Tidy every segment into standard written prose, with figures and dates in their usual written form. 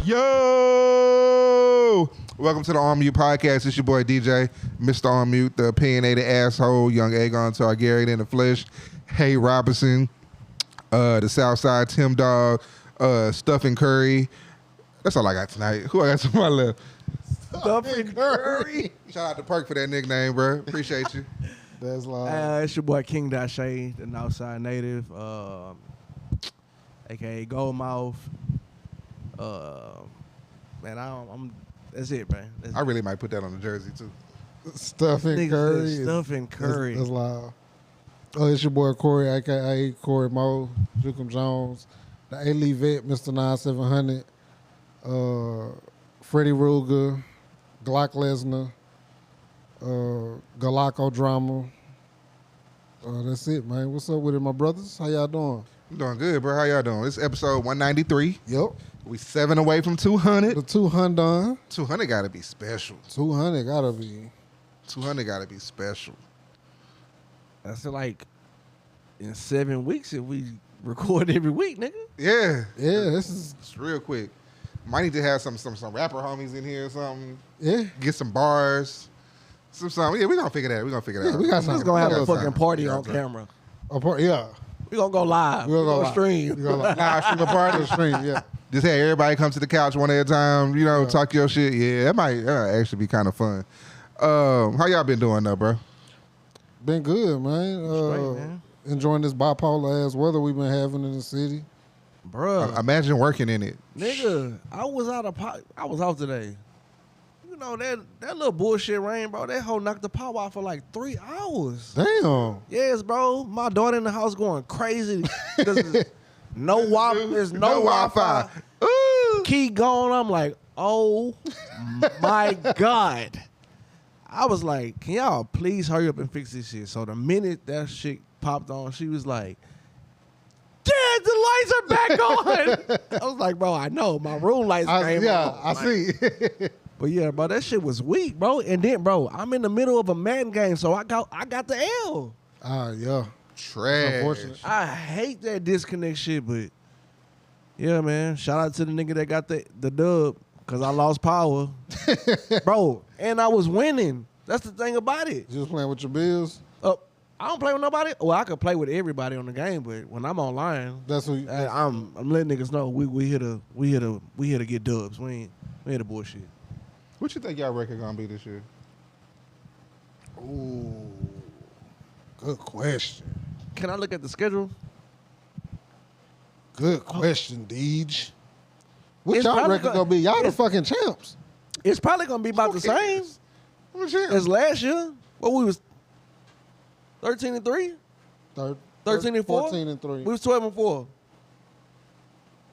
Yo! Welcome to the On Mute Podcast. It's your boy DJ, Mr. On Mute, the opinionated asshole, young Aegon Targaryen in the flesh. Hey Robinson, the Southside Tim Dog, Stuffing Curry. That's all I got tonight. Who I got to my left? Stuffing Curry. Shout out to Perk for that nickname, bro. Appreciate you. That's live. It's your boy King Dashay, the Northside native, aka Goldmouth. Man, I'm. That's it, man. I really might put that on the jersey too. Stuffing Curry. Stuffing Curry. That's loud. Oh, it's your boy Corey, aka Corey Moe, Jukum Jones, the A-League vet, Mr. 9700, Freddie Ruger, Glock Lesnar, Galacco Drama. That's it, man. What's up with it, my brothers? How y'all doing? I'm doing good, bro. How y'all doing? It's episode 193. Yep. We 7 away from 200. The 200. 200 got to be special. 200 gotta be. 200 got to be special. That's like in 7 weeks if we record every week, nigga. Yeah. Yeah, this is. It's real quick. Might need to have some rapper homies in here or something. Yeah. Get some bars. Something. Yeah, we're going to figure that. We're going to figure that out. we got We're just gonna have a fucking party on camera. Yeah. We're gonna go live. We're gonna stream. We're gonna live stream a party. Stream, yeah. Just have everybody come to the couch one at a time, talk your shit. Yeah, that might actually be kind of fun. How y'all been doing though, bro? Been good, man. Straight, man. Enjoying this bipolar ass weather we've been having in the city. Bruh. Imagine working in it. Nigga, I was out today. You know, that little bullshit rain, bro, that hoe knocked the power out for like 3 hours. Damn. Yes, bro. My daughter in the house going crazy. There's no Wi-Fi. There's no Wi-Fi. Key gone. I'm like, oh my God. I was like, can y'all please hurry up and fix this shit? So the minute that shit popped on, she was like, Dad, the lights are back on. I was like, bro, I know. My room lights came on. I see. But yeah, bro, that shit was weak, bro. And then, bro, I'm in the middle of a Madden game, so I got the L. Yeah. Trash. Unfortunate. I hate that disconnect shit, but yeah, man. Shout out to the nigga that got the dub, because I lost power. Bro, and I was winning. That's the thing about it. Just playing with your bills. I don't play with nobody. Well, I could play with everybody on the game, but when I'm online, That's what I'm letting niggas know we here to get dubs. We ain't here to bullshit. What you think y'all record gonna be this year? Ooh. Good question. Can I look at the schedule? Good question, Deej. What It's y'all probably record gonna be? Y'all the it's- fucking champs. It's probably gonna be about the same as last year. What we was 13-3, 13-4, 14-3. We was 12-4.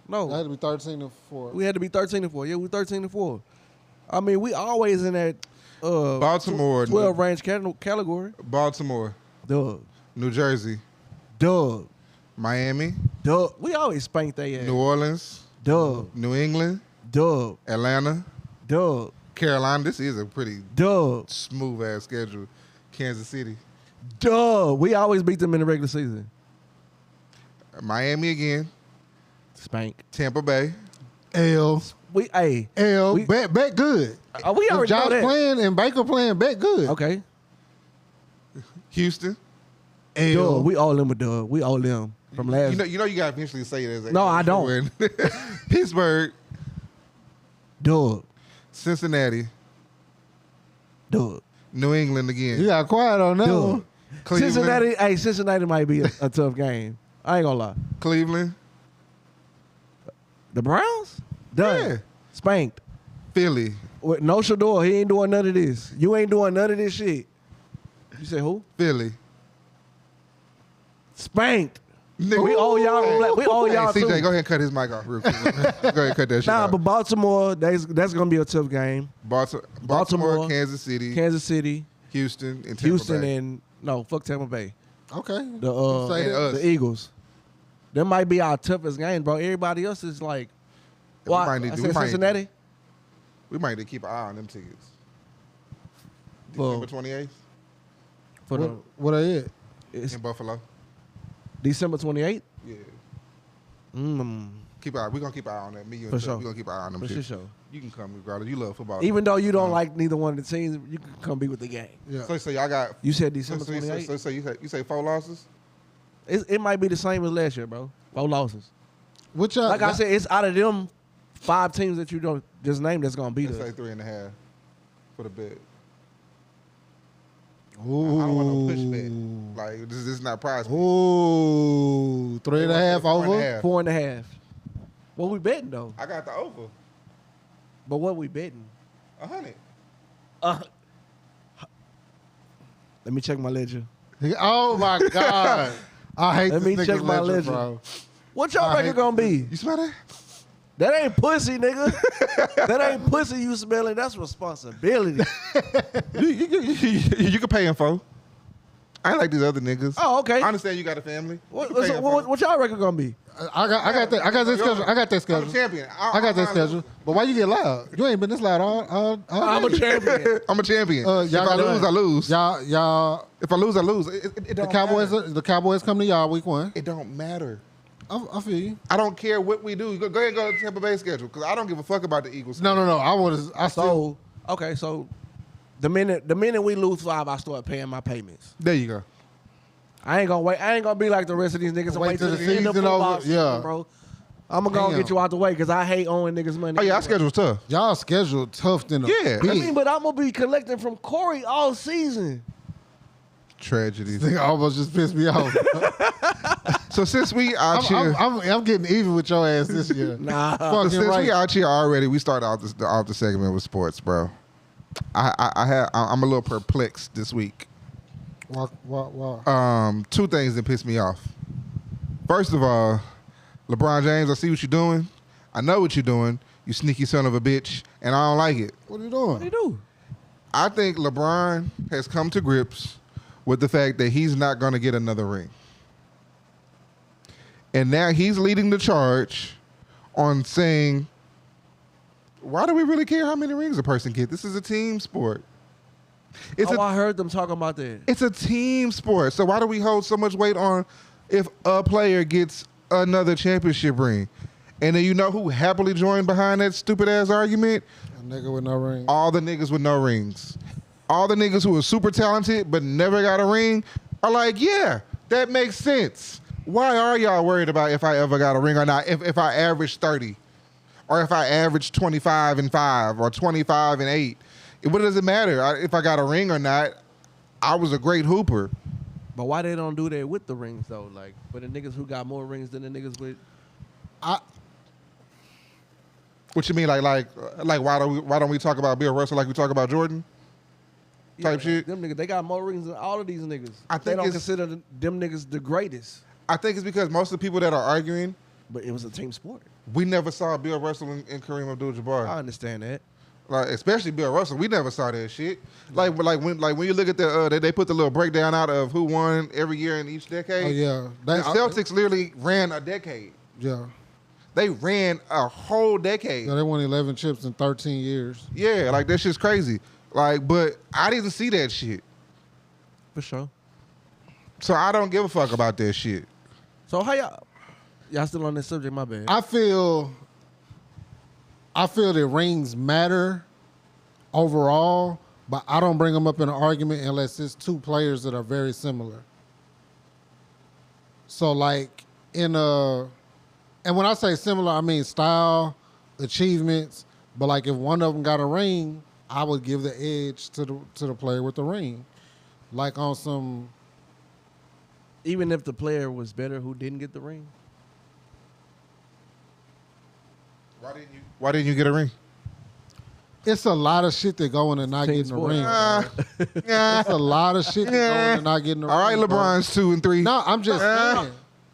That had No, to be 13-4. we had to be 13-4. Yeah, we 13-4. I mean, we always in that Baltimore, 12 range category. Baltimore, Dub, New Jersey, dub, Miami, dub. We always spank their ass. New Orleans, Dub, New England, dub, Atlanta, dub, Carolina. This is a pretty dub, smooth ass schedule. Kansas City, dub. We always beat them in the regular season. Miami again, Spank. Tampa Bay, L. We Bet good. we If already know Josh that. playing and Baker playing, bet good. Okay. Houston. L. Dub. We all them with dub. We all them from last. You know you gotta eventually say it as a No, I don't. win. Pittsburgh, Dub. Cincinnati, Dub. New England again. You got quiet on that Dub. one. Cleveland, Cincinnati might be a tough game. I ain't gonna lie. Cleveland, The Browns? Done. Yeah. Spanked. Philly, With no Shador, he ain't doing none of this. You ain't doing none of this shit. You say who? Philly. Spanked. Nigga. We owe y'all. We owe y'all Hey, CJ, too. go ahead and cut his mic off real quick. Go ahead and cut that shit Nah, off. but Baltimore, that's gonna be a tough game. Baltimore, Kansas City, Kansas City, Houston, and Tampa Houston, Bay. and no, fuck Tampa Bay. Okay. Say that. The Eagles. That might be our toughest game, bro. Everybody else is like, We might need I to- said we might- Cincinnati. We might need to keep an eye on them tickets. Well, December 28th for the What they at? it's in Buffalo. December 28th. Yeah. Keep eye. We're gonna keep an eye on that. Me, you, For and sure. We're gonna keep an eye on them. For shit. sure. You can come regardless. You love football. Even though you don't like neither one of the teams, you can come be with the gang. Yeah. So y'all got. You said So, December 28th. so you say 4 losses? It might be the same as last year, bro. 4 losses. Which Like I said, it's out of them 5 teams that you don't just name that's gonna beat Let's us. say 3.5 for the bet. Ooh. I don't want no push bet. Like this is not prize. Ooh, 3.5 4.5. over. 4.5. What we betting though? I got the over. But what we betting? 100. Let me check my ledger. Oh my God. I hate Let this me nigga's check my ledger, ledger. bro. What y'all I record hate gonna be? You smell that? That ain't pussy, nigga. That ain't pussy you smelling. That's responsibility. You can pay him for. I ain't like these other niggas. Oh, okay. I understand you got a family. What, You can pay so him what, for. what y'all record gonna be? I got that schedule. I got that I'm schedule. a champion. I got that schedule. But why you get loud? You ain't been this loud all I'm a day. champion. I'm a champion. Y'all If I got lose, I lose. Y'all. If I lose, I lose. It The don't Cowboys. matter. The Cowboys come to y'all week 1. It don't matter. I feel you. I don't care what we do. Go ahead and go to Tampa Bay schedule because I don't give a fuck about the Eagles. No. I still. So okay, so the minute we lose 5, I start paying my payments. There you go. I ain't gonna wait. I ain't gonna be like the rest of these niggas and Wait wait till till the the end of season football over. season, Yeah. bro. I'm gonna go and Damn. get you out the way because I hate owing niggas money. Oh yeah, our anyway. schedule's tough. Y'all schedule tough than a Yeah. I mean, bitch. but I'm gonna be collecting from Corey all season. Tragedy. This nigga almost just pissed me off. So since we out here, I'm getting even with your ass this year. Nah. so Fucking since right. we out here already, we started off the segment with sports, bro. I'm a little perplexed this week. Why? 2 things that piss me off. First of all, LeBron James, I see what you're doing. I know what you're doing. You sneaky son of a bitch, and I don't like it. What are you What do you doing? do? I think LeBron has come to grips with the fact that he's not going to get another ring. And now he's leading the charge on saying, why do we really care how many rings a person gets? This is a team sport. I heard them talking about that. It's a team sport. So why do we hold so much weight on if a player gets another championship ring? And then you know who happily joined behind that stupid ass argument? A nigga with no ring. All the niggas with no rings. All the niggas who are super talented but never got a ring are like, yeah, that makes sense. Why are y'all worried about if I ever got a ring or not? If I average 30 or if I average 25 and 5 or 25 and 8, what does it matter if I got a ring or not? I was a great hooper. But why they don't do that with the rings though? Like for the niggas who got more rings than the niggas with. What you mean, like why don't we talk about Bill Russell like we talk about Jordan? Type shit? Them niggas, they got more rings than all of these niggas. I They think don't it's- consider them niggas the greatest. I think it's because most of the people that are arguing, But it was a team sport. we never saw Bill Russell and Kareem Abdul-Jabbar. I understand that. Like especially Bill Russell, we never saw that shit. Like when you look at they put the little breakdown out of who won every year in each decade. Oh yeah. The Celtics literally ran a decade. Yeah. They ran a whole decade. Yeah, they won 11 chips in 13 years. Yeah, like that shit's crazy. Like, but I didn't see that shit, For sure. so I don't give a fuck about that shit. So how y'all still on this subject? My bad. I feel that rings matter overall, but I don't bring them up in an argument unless it's 2 players that are very similar. So like and when I say similar, I mean style, achievements, but like if one of them got a ring, I would give the edge to the player with the ring. Like on some Even if the player was better who didn't get the ring. Why didn't you get a ring? it's a lot of shit that go into not Team getting a sport. ring. It's a lot of shit that go into not getting a ring. All right, bro. LeBron's 2 and 3. No, I'm just saying.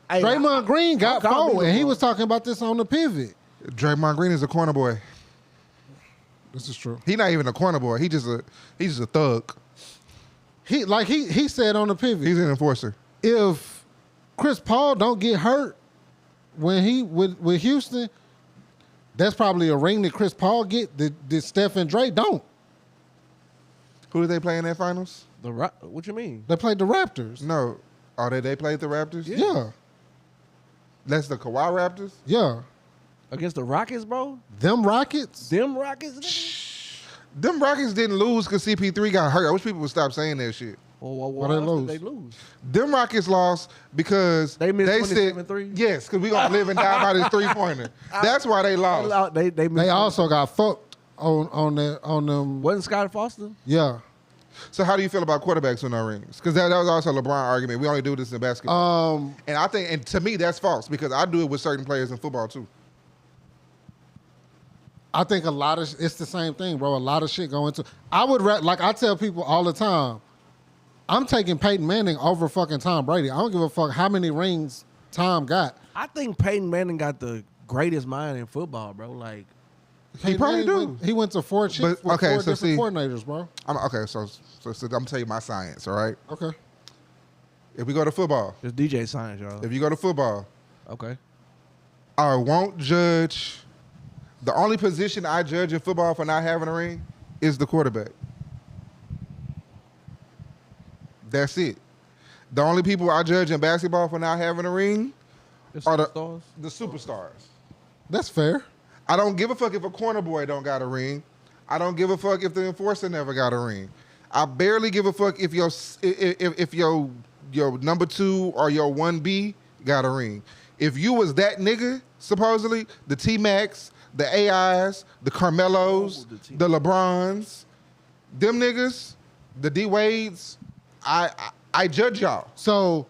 Hey, Draymond Green got I'm calling 4, you and he LeBron. was talking about this on the pivot. Draymond Green is a corner boy. This is true. He not even a corner boy. He's just a thug. He said on the pivot, He's an enforcer. if Chris Paul don't get hurt when he with Houston, that's probably a ring that Chris Paul get that Steph and Dre don't. Who did they play in that finals? What you mean? They played the Raptors. No. Oh, they played the Raptors? Yeah. That's the Kawhi Raptors? Yeah. Against the Rockets, bro? Them Rockets? Them Rockets, nigga? Them Rockets didn't lose because CP3 got hurt. I wish people would stop saying that shit. Why they else did lose? they lose? Them Rockets lost because They missed 27 said threes? yes, because we gonna live and die by this 3-pointer. That's why they lost. They They also got fucked on them. Wasn't Scottie Foster? Yeah. So how do you feel about quarterbacks with no rings? Because that was also a LeBron argument. We only do this in basketball. And I think, and to me, that's false because I do it with certain players in football too. I think it's the same thing, bro. A lot of shit go into. Like I tell people all the time, I'm taking Peyton Manning over fucking Tom Brady. I don't give a fuck how many rings Tom got. I think Peyton Manning got the greatest mind in football, bro. Like, He probably do. He went to four But, okay, so different see- coordinators, bro. So I'm gonna tell you my science. All right. Okay. If we go to football, it's DJ science, y'all. if you go to football, Okay. I won't judge. The only position I judge in football for not having a ring is the quarterback. That's it. The only people I judge in basketball for not having a ring are Stars? the superstars. That's fair. I don't give a fuck if a corner boy don't got a ring. I don't give a fuck if the enforcer never got a ring. I barely give a fuck if your number 2 or your 1B got a ring. If you was that nigga, supposedly, the T-Max, the AIs, the Carmelos, the LeBrons, them niggas, the D-Wades, I judge y'all So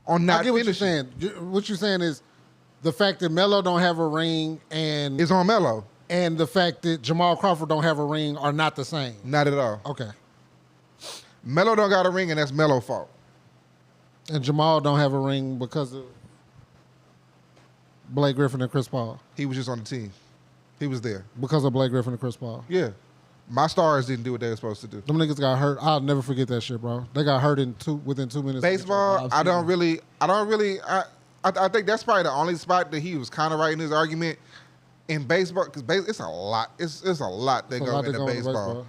on not I get what you're finishing. saying. What you're saying is the fact that Melo don't have a ring and It's on Melo. the fact that Jamal Crawford don't have a ring are not the same. Not at all. Okay. Melo don't got a ring, and that's Melo's fault. And Jamal don't have a ring because of Blake Griffin and Chris Paul. He was just on the team. He was there. Because of Blake Griffin and Chris Paul. Yeah. My stars didn't do what they were supposed to do. Them niggas got hurt. I'll never forget that shit, bro. They got hurt within 2 minutes. Baseball, I think that's probably the only spot that he was kind of right in his argument. In baseball, because it's a lot. It's a lot that go into baseball.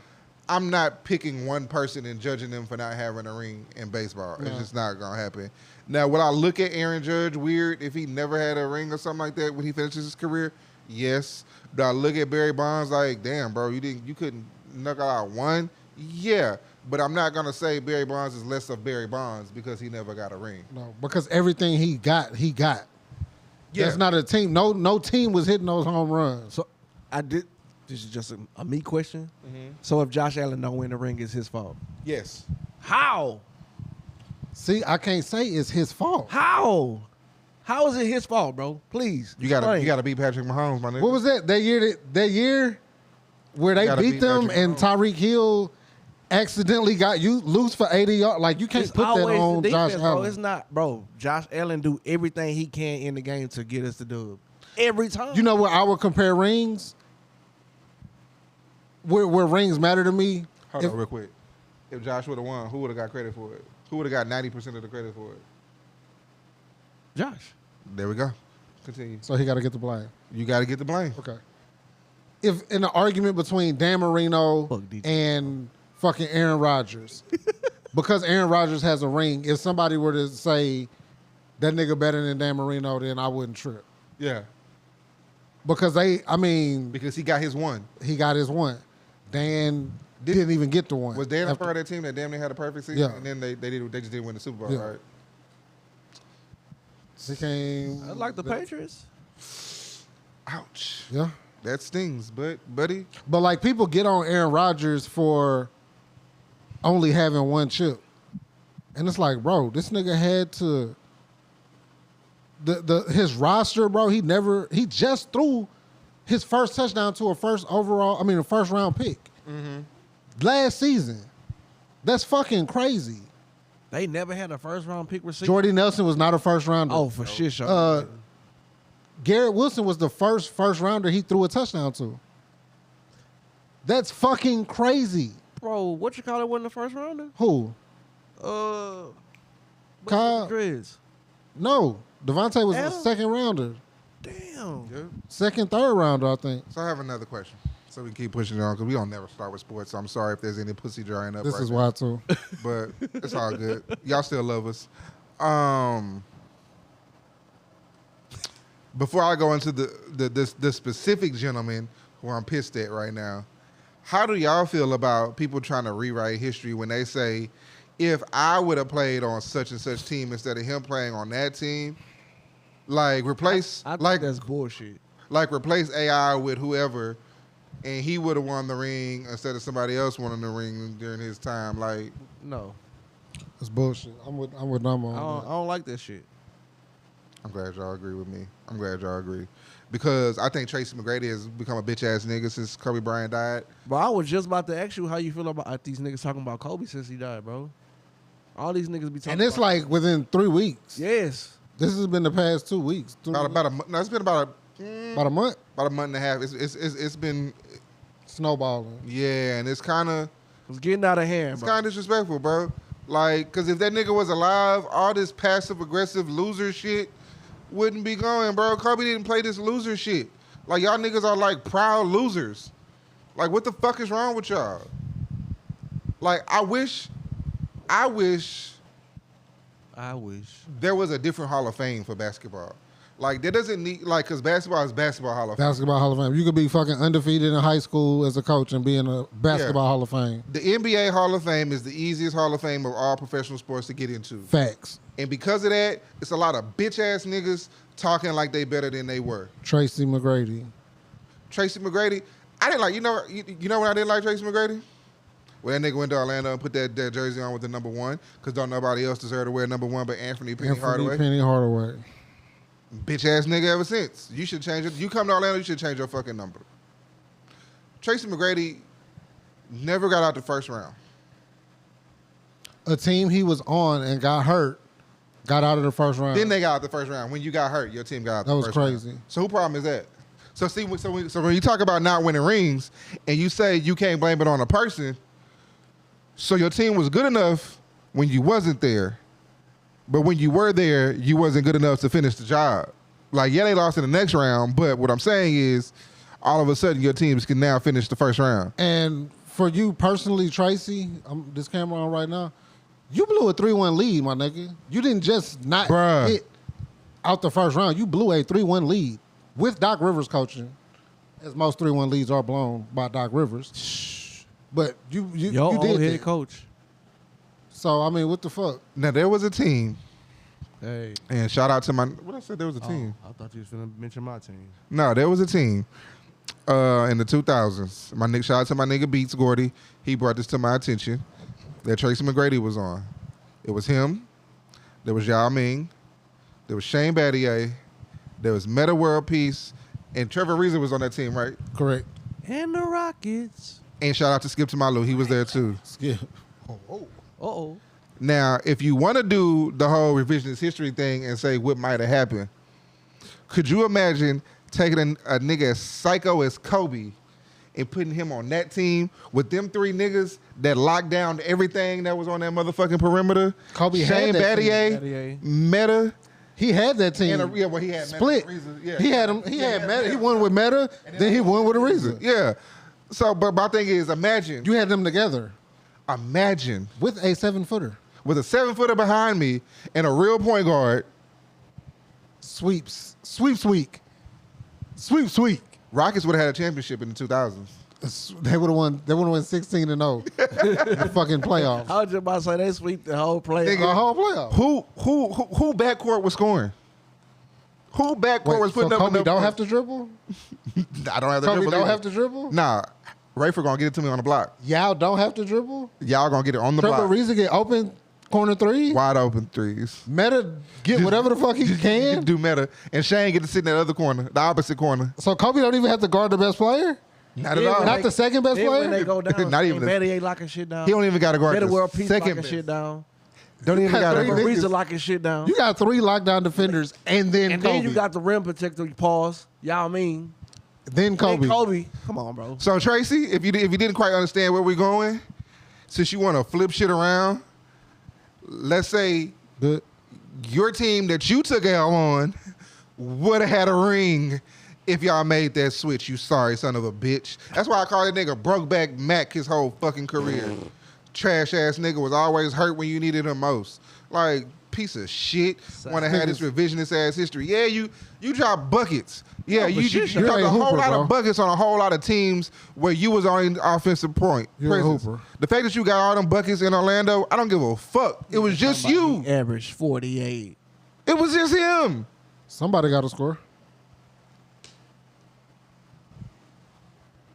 I'm not picking one person and judging them for not having a ring in baseball. No. It's just not going to happen. Now, would I look at Aaron Judge weird if he never had a ring or something like that when he finishes his career? Yes. Do I look at Barry Bonds like, damn, bro, you couldn't knuckle out one? Yeah. But I'm not going to say Barry Bonds is less of Barry Bonds because he never got a ring. No, because everything he got. Yeah. That's not a team. No team was hitting those home runs. So I did. This is just a me question. Mm-hmm. So if Josh Allen don't win the ring, it's his fault. Yes. How? See, I can't say it's his fault. How? How is it his fault, bro? Please. You got explain. to beat Patrick Mahomes, my nigga. What was that? That year where they gotta beat beat them Patrick and Mahomes. Tyreek Hill accidentally got you loose for 80 yards. Like you can't It's put that always on the defense, Josh bro. Allen. It's not, bro. Josh Allen do everything he can in the game to get us the dub. Every time. You know where I would compare rings? Where rings matter to me? Hold on real quick. If Josh would have won, who would have got credit for it? Who would have got 90% of the credit for it? Josh. There we go. Continue. So he got to get the blame. You got to get the blame. Okay. If in an argument between Dan Marino Fuck DJ. and fucking Aaron Rodgers, because Aaron Rodgers has a ring, if somebody were to say that nigga better than Dan Marino, then I wouldn't trip. Yeah. Because Because he got his one. he got his one. Dan didn't even get the one. Was Dan a After- part of that team that damn near had a perfect season? Yeah. And then they just didn't win the Super Bowl, Yeah. right? He came. I like the Patriots. Ouch. Yeah. That stings, buddy. But like people get on Aaron Rodgers for only having one chip. And it's like, bro, this nigga had to his roster, bro, he just threw his first touchdown to a first round pick. Mm-hmm. Last season. That's fucking crazy. They never had a first round pick receiver. Jordy Nelson was not a first rounder. Oh, for sure. Garrett Wilson was the first rounder he threw a touchdown to. That's fucking crazy. Bro, what you call it? Wasn't the first rounder? Who? Kyle- Driz. No. Devontae was the Adam? second rounder. Damn. Good. Second, third rounder, I think. So I have another question. So we can keep pushing it on because we don't never start with sports. So I'm sorry if there's any pussy drying up. This right is now. why, too. But it's all good. Y'all still love us. before I go into the specific gentleman who I'm pissed at right now, how do y'all feel about people trying to rewrite history when they say, if I would have played on such and such team instead of him playing on that team, like replace I think like that's bullshit. like replace AI with whoever, and he would have won the ring instead of somebody else winning the ring during his time. Like, No, It's bullshit. I'm with Number I on don't like that shit. I'm glad y'all agree with me. I'm glad y'all agree. Because I think Tracy McGrady has become a bitch-ass nigga since Kobe Bryant died. But I was just about to ask you how you feel about these niggas talking about Kobe since he died, bro. All these niggas be talking And it's about like within 3 weeks. yes. This has been the past 2 weeks. About a month. No, it's been about About a month. a month and a half. It's been, Snowballing. yeah, and it's kind of It's getting out of hand, bro. kind of disrespectful, bro. Like, because if that nigga was alive, all this passive-aggressive loser shit wouldn't be going, bro. Kobe didn't play this loser shit. Like, y'all niggas are, like, proud losers. Like, what the fuck is wrong with y'all? Like, I wish I wish. there was a different Hall of Fame for basketball. Like, there doesn't need, like, because basketball is basketball Hall of Fame. Basketball Hall of Fame. You could be fucking undefeated in high school as a coach and be in a basketball Hall of Fame. The NBA Hall of Fame is the easiest Hall of Fame of all professional sports to get into. Facts. And because of that, it's a lot of bitch-ass niggas talking like they better than they were. Tracy McGrady. Tracy McGrady, I didn't like, you know when I didn't like Tracy McGrady? When that nigga went to Orlando and put that jersey on with the number 1, because don't nobody else deserve to wear number 1 but Anthony Hardaway. Penny Hardaway. Bitch-ass nigga ever since. You should change it. You come to Orlando, you should change your fucking number. Tracy McGrady never got out the first round. A team he was on and got hurt, got out of the first round. Then they got out the first round. When you got hurt, your team got out That the was first round. crazy. So who problem is that? So see, so when you talk about not winning rings, and you say you can't blame it on a person, so your team was good enough when you wasn't there, but when you were there, you wasn't good enough to finish the job. Like, yeah, they lost in the next round, but what I'm saying is, all of a sudden, your teams can now finish the first round. And for you personally, Tracy, this camera on right now, you blew a 3-1 lead, my nigga. You didn't just not Bruh. hit out the first round. You blew a 3-1 lead with Doc Rivers coaching, as most 3-1 leads are blown by Doc Rivers. But you Yo, did old head that. coach. So, I mean, what the fuck? Now, there was a team, Hey. and shout out to my, what I said, there was a team. I thought you was gonna mention my team. No, there was a team in the 2000s. Shout out to my nigga Beats Gordy. He brought this to my attention that Tracy McGrady was on. It was him. There was Yao Ming. There was Shane Battier. There was Meta World Peace. And Trevor Ariza was on that team, right? Correct. And the Rockets. And shout out to Skip Tamalu. He was there too. Skip. Uh-oh. Now, if you want to do the whole revisionist history thing and say what might have happened, could you imagine taking a nigga as psycho as Kobe and putting him on that team with them 3 niggas that locked down everything that was on that motherfucking perimeter? Kobe had Shane that team. Battier, Meta, He had that team. and he had split. Meta, Ariza, yeah. He had him. He had Meta. He won with Meta. Then he won with Ariza. Yeah. So, but my thing is, imagine You had them together with with a 7-footer. with a 7-footer behind me and a real point guard. Sweeps. Sweep. Rockets would have had a championship in the 2000s. They would have won. They would have won 16-0 in the fucking playoffs. I was just about to say they sweep the whole play. Nigga, The whole playoff. Who backcourt was scoring? Who backcourt was putting so up Kobe enough don't points? have to dribble. I don't have to Kobe dribble. don't either. have to dribble. Nah, Rayford gonna get it to me on the block. Yao don't have to dribble. Y'all gonna get it on the Trevor block. Ariza get open corner 3. Wide open threes. Meta get whatever the fuck he can. Do meta. And Shane get to sit in that other corner, the opposite corner. So Kobe don't even have to guard the best player. Not Then at all. when Not the second best Then when they player. go down, Not Shane even the- Battier locking shit down. He don't even got to guard Better the World Peace second locking best. shit down. Don't even got to Three guard. niggas. Ariza locking shit down. You got 3 lockdown defenders, and then and Kobe. then you got the rim protector. Pause. Y'all mean? then Kobe. Then Kobe. Come on, bro. So Tracy, if you didn't quite understand where we're going, since you want to flip shit around, let's say The- your team that you took L on would have had a ring if y'all made that switch. You sorry son of a bitch. That's why I call that nigga Brokeback Mac his whole fucking career. Trash ass nigga was always hurt when you needed him most. Like, piece of shit want to have this revisionist ass history. Yeah, you drop buckets. Yeah, you dropped a whole lot of buckets on a whole lot of teams where you was on offensive point. You're a hooper. The fact that you got all them buckets in Orlando, I don't give a fuck. It was just you. Average 48. It was just him. Somebody got to score.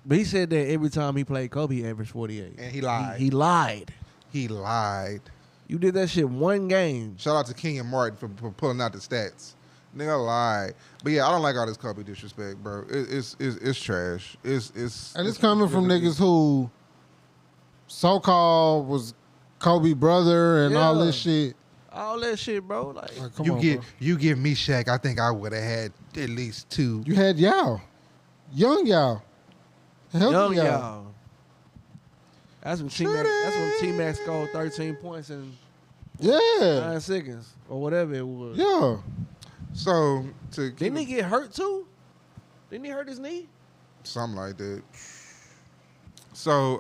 But he said that every time he played Kobe, he averaged 48. And he lied. He lied. He lied. You did that shit one game. Shout out to Kenyon Martin for pulling out the stats. Nigga lied. But yeah, I don't like all this Kobe disrespect, bro. It's trash. And it's coming from niggas who so-called was Kobe brother and all this shit. All that shit, bro. Like come on, bro. You give me Shaq, I think I would have had at least 2. You had Yao. Young Yao. Young Yao. That's when T-Mac scored 13 points in 9 seconds or whatever it was. Yeah. So didn't he get hurt too? Didn't he hurt his knee? Something like that. So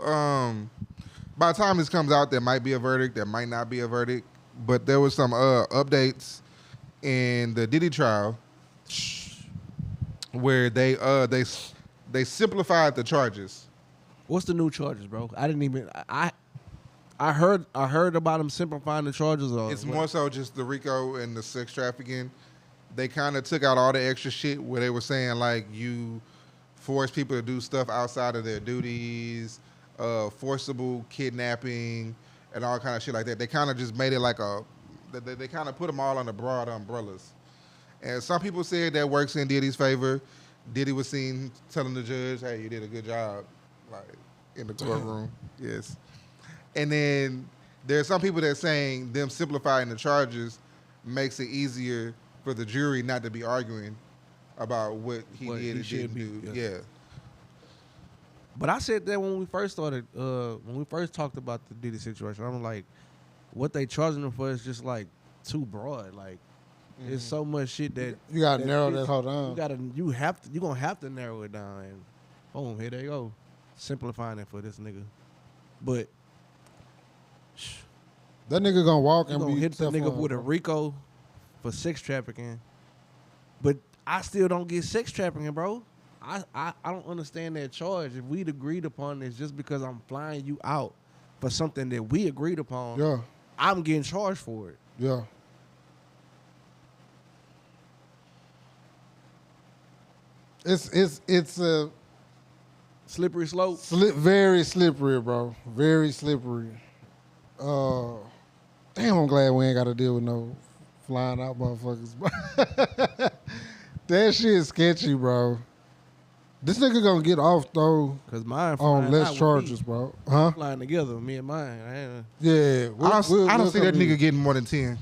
by the time this comes out, there might be a verdict. There might not be a verdict. But there was some updates in the Diddy trial where they simplified the charges. What's the new charges, bro? I didn't even I heard about them simplifying the charges. It's more so just the RICO and the sex trafficking. They kind of took out all the extra shit where they were saying like you force people to do stuff outside of their duties, forcible kidnapping, and all kind of shit like that. They kind of just made it like they kind of put them all under broad umbrellas. And some people said that works in Diddy's favor. Diddy was seen telling the judge, "Hey, you did a good job," like in the courtroom. Yes. And then there's some people that are saying them simplifying the charges makes it easier for the jury not to be arguing about what he did and didn't do. Yeah. But I said that when we first started, when we first talked about the Diddy situation, I'm like, what they charging him for is just like too broad. Like, it's so much shit that you gotta narrow that whole down. You gonna have to narrow it down. And boom, here they go, simplifying it for this nigga. But that nigga gonna walk and hit the nigga with a RICO for sex trafficking. But I still don't get sex trafficking, bro. I don't understand that charge. If we'd agreed upon this just because I'm flying you out for something that we agreed upon, I'm getting charged for it. Yeah. It's a slippery slope. Very slippery, bro. Very slippery. Damn, I'm glad we ain't got to deal with no flying out motherfuckers. That shit is sketchy, bro. This nigga gonna get off though. Cause mine on less charges, bro. Huh? Flying together, me and mine. Yeah. I don't see that nigga getting more than 10.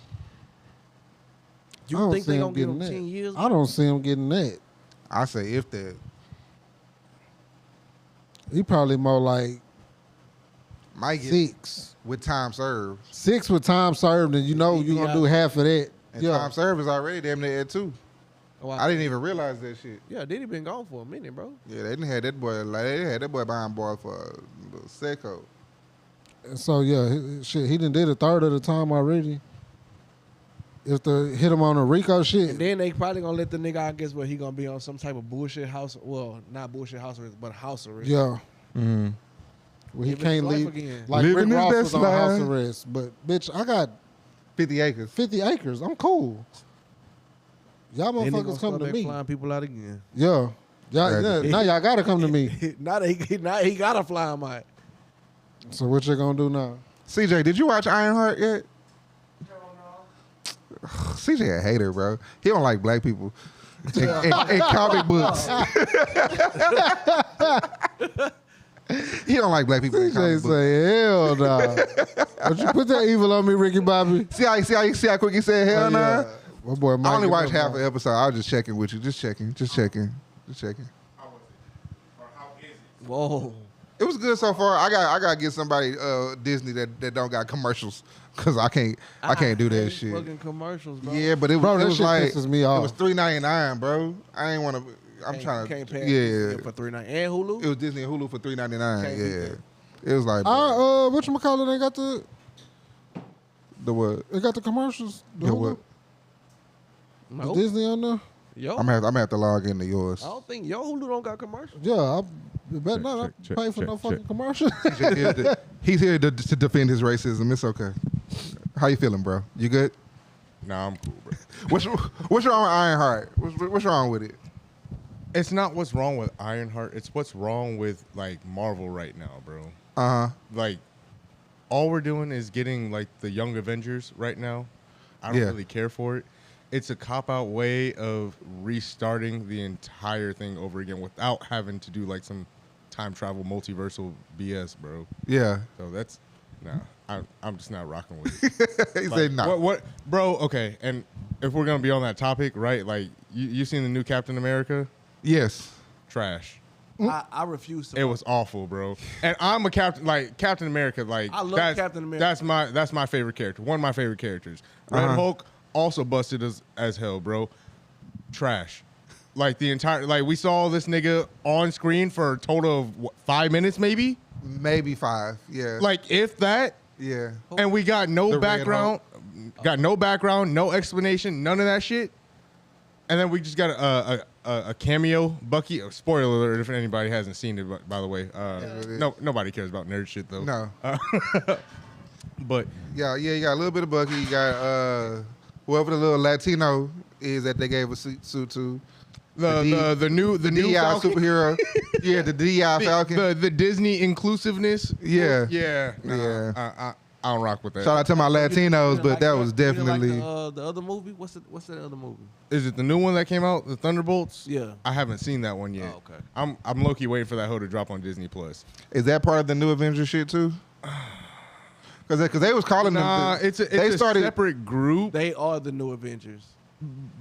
You think they gonna give him 10 years? I don't see him getting that. I say if that. He probably more like might get 6 with time served. 6 with time served, and you know you're gonna do half of that. And time served is already damn near at 2. Oh, I didn't even realize that shit. Yeah, Diddy been gone for a minute, bro. Yeah, they didn't have that boy. Like they had that boy behind bars for a little second. And so yeah, he done did a third of the time already. If they hit him on a RICO shit, and then they probably gonna let the nigga, I guess, where he gonna be on some type of bullshit house. Well, not bullshit house arrest, but house arrest. Yeah. Mm-hmm. Well, he can't leave. Again. Like living Rick Ross his was best on house life. arrest, but bitch, I got 50 acres. 50 acres. I'm cool. Y'all motherfuckers come to me. Flying people out again. Yeah. Now y'all gotta come to me. now he gotta fly him out. So what you gonna do now? CJ, did you watch Ironheart yet? CJ a hater, bro. He don't like black people and comic books. He don't like black people. CJ say hell nah. Don't you put that evil on me, Ricky Bobby? See how quick he said hell nah? My boy Mike I only watched half an episode. I was just checking with you. Just checking. How was it? Or how is it? Whoa. It was good so far. I gotta get somebody Disney that don't got commercials because I can't do that shit. Fucking commercials, bro. Yeah, but it Bro, that was shit like pisses me off. It was $3.99, bro. I ain't want to. I'm trying to. Can't pay Yeah, for $3.99 and Hulu. it was Disney and Hulu for $3.99. Can't beat Yeah, that. it was like whatchamacallit, they got The what? It got the commercials. The Yeah, Hulu. what? Is Nope. Disney on there? Yo, I'm gonna have to log into yours. I don't think Yo Hulu don't got commercials. Yeah, I bet not. I check, pay for check, no check. fucking commercial. He's here to defend his racism. It's okay. How you feeling, bro? You good? Nah, I'm cool, bro. What's wrong with Ironheart? What's wrong with it? It's not what's wrong with Ironheart. It's what's wrong with like Marvel right now, bro. Uh huh. Like, all we're doing is getting like the Young Avengers right now. I don't Yeah. really care for it. It's a cop-out way of restarting the entire thing over again without having to do like some time travel multiversal BS, bro. Yeah. So that's I'm just not rocking with it. He Like, said no. what, bro? Okay, and if we're gonna be on that topic, right? Like, you seen the new Captain America? Yes. Trash. I refuse to. It was awful, bro. And I'm a Captain, like Captain America. Like, I love that's, Captain America. That's my favorite character. One of my favorite characters. Red Hulk also busted as hell, bro. Trash. Like the entire, like we saw this nigga on screen for a total of 5 minutes, maybe. Maybe 5. Yeah. Like if that. Yeah. And we got The no Red background, no explanation, none of that shit. And then we just got a cameo, Bucky. Spoiler alert if anybody hasn't seen it, by the way. Nobody cares about nerd shit though. No. But Yeah. You got a little bit of Bucky. You got whoever the little Latino is that they gave a suit to. the new DI Falcon, superhero. Yeah, the DI Falcon. the Disney inclusiveness. Yeah. Yeah. Yeah. I don't rock with that. Shout out to my Latinos, but that was You didn't definitely. like the other movie. What's that other movie? Is it the new one that came out, the Thunderbolts? Yeah. I haven't seen that one yet. Oh, okay. I'm low key waiting for that hoe to drop on Disney Plus. Is that part of the new Avengers shit too? Because they was calling Nah, them. it's they a started. separate group, They are the new Avengers.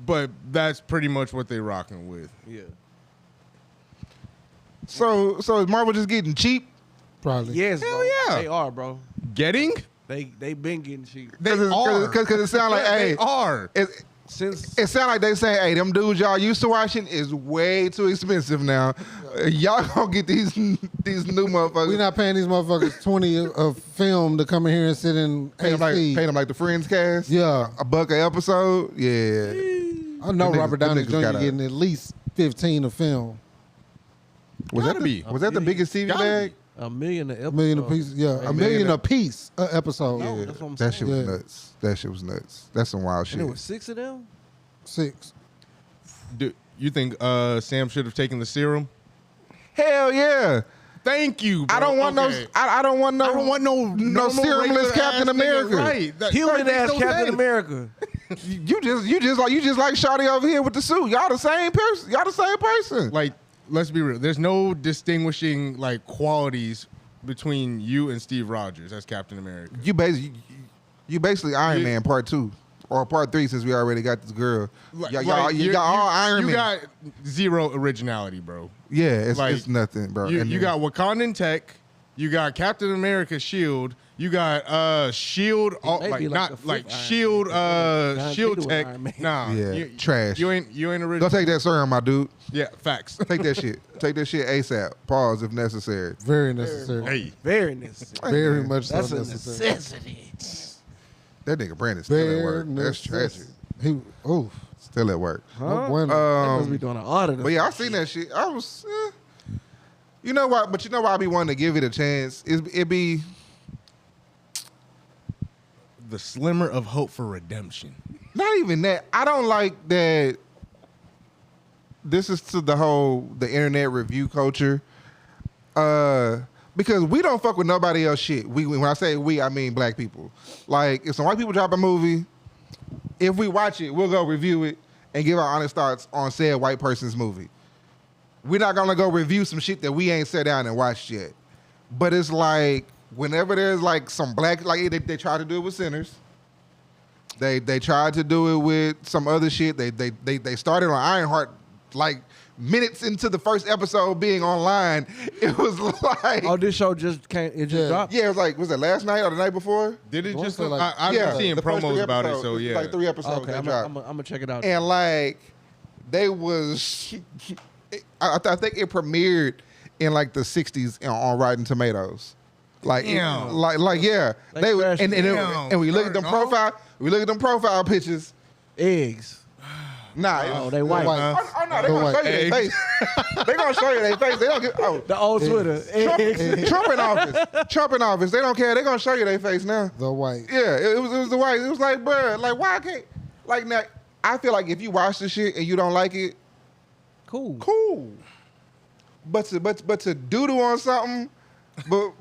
but that's pretty much what they rocking with. Yeah. So is Marvel just getting cheap? Probably. Yes. Hell bro. yeah. They are, bro. Getting? They been getting cheap. They are. Because it sounds like They hey, are. Since it sounds like they saying hey, them dudes y'all used to watching is way too expensive now. Y'all gonna get these new motherfuckers. We not paying these motherfuckers 20 of film to come in here and sit in pay AC. them like the Friends cast. Yeah. $1 an episode. Yeah. I know Them Robert niggas- them Downey niggas Jr. gotta- getting at least 15 of film. Was Gotta that be. was that the biggest TV Gotta bag? $1 million an episode. A million a piece. Yeah, a million a piece episode. No, that's what I'm That saying. shit was Yeah. nuts. That shit was nuts. That's some wild shit. And it was 6 of them. 6. Do you think Sam should have taken the serum? Hell yeah. Thank you. Bro. I don't want Okay. I don't want no. I don't want no normal, serumless regular Captain ass nigga. America. Right. That Human makes ass no Captain sense. America. You just like Shawty over here with the suit. Y'all the same person. Y'all the same person. Like, let's be real. There's no distinguishing like qualities between you and Steve Rogers as Captain America. You basically Iron Man Part 2 or Part 3 since we already got this girl. Y'all all Iron Man. You got zero originality, bro. Yeah, it's like, nothing, bro. You, And you then- got Wakandan tech. You got Captain America shield. You got shield. may Like be like not the fifth like Iron shield. Man. John Shield Cena was tech. Iron Man. Nah. Yeah, trash. You ain't original. Don't take that serum, my dude. Yeah, facts. Take that shit. Take that shit ASAP. Pause if necessary. Very necessary. Hey, Very necessary. Very much so That's a necessary. necessity. That nigga Brandon still at Very work. That's tragic. necessary. He, oof. Still at work. No bueno. They must be doing an audit. But yeah, I seen that shit. I was, you know what? But you know why I be wanting to give it a chance? It be the slimmer of hope for redemption. not even that. I don't like that. This is to the internet review culture, because we don't fuck with nobody else shit. When I say we, I mean black people. Like if some white people drop a movie, if we watch it, we'll go review it and give our honest thoughts on said white person's movie. We're not gonna go review some shit that we ain't sat down and watched yet. But it's like whenever there's like some black, like they try to do it with Sinners. They tried to do it with some other shit. They started on Ironheart like minutes into the first episode being online. It was like, Oh, this show just came. It just Yeah. dropped. yeah, it was like, was it last night or the night before? Did it Don't just? say like- I've yeah, been seeing the first promos three about it, episodes. so It's yeah. like 3 episodes. Okay, they I'm dropped. gonna check it out. And like they was, I think it premiered in like the 60s on Rotten Tomatoes. Like, Damn. like, yeah. They They trash and Damn. and we look at them Turn off. profile. We look at them profile pictures. Eggs. Nah, Oh, they white. white. Oh, no, they The gonna white show you their eggs. face. They gonna show you their face. They don't get. Oh, The old Twitter. Eggs. Trump in office. Trump in office. They don't care. They gonna show you their face now. The white. Yeah, it was the white. It was like, bruh, like why can't like now? I feel like if you watch the shit and you don't like it, Cool. cool. But to doodle on something, but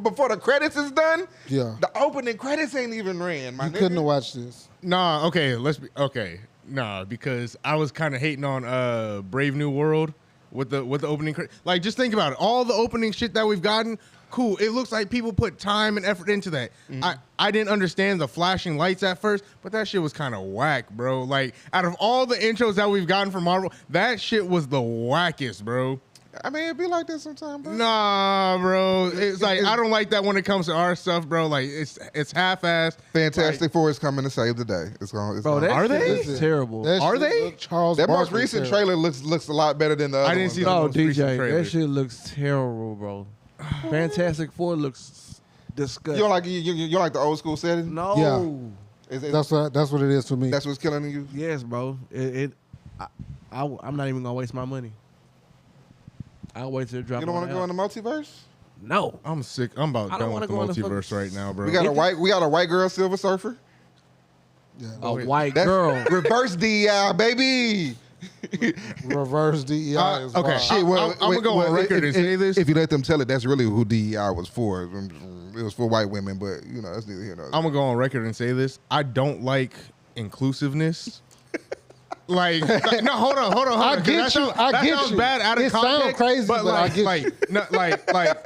before the credits is done, Yeah. the opening credits ain't even ran. My You nigga. couldn't have watched this. Nah, okay, Nah, because I was kind of hating on Brave New World with the opening like just think about it. All the opening shit that we've gotten, cool. It looks like people put time and effort into that. I didn't understand the flashing lights at first, but that shit was kind of whack, bro. Like out of all the intros that we've gotten from Marvel, that shit was the wackest, bro. I mean, it be like that sometimes, bro. Nah, bro. It's like I don't like that when it comes to our stuff, bro. Like it's half-assed. Fantastic Four is coming to save the day. It's going. Bro, that Are shit they? is terrible. That Are shit they? look Charles that most Barkley recent terrible. trailer looks a lot better than the other I didn't ones, see though. No, most recent DJ, trailer. that shit looks terrible, bro. Fantastic Four looks disgusting. You don't like you don't like the old school setting? No. Yeah. That's what it is for me. That's what's killing you. Yes, bro. I'm not even gonna waste my money. I'll wait till it drop. You don't want to go in the multiverse? No. I'm sick. I'm about I don't done wanna with the go in the multiverse fucking- right now, bro. We got a white girl Silver Surfer. Yeah. A white That's girl. reverse DEI, baby. Reverse DEI is okay. wild. Shit, well, I'm gonna go on record and say this. If you let them tell it, that's really who DEI was for. It was for white women, but you know, that's neither here nor there. I'm gonna go on record and say this. I don't like inclusiveness. Like, no, hold on. I 'cause get that you. sounds- I that get sounds you. bad out of It sound context. crazy, but I like, get you. like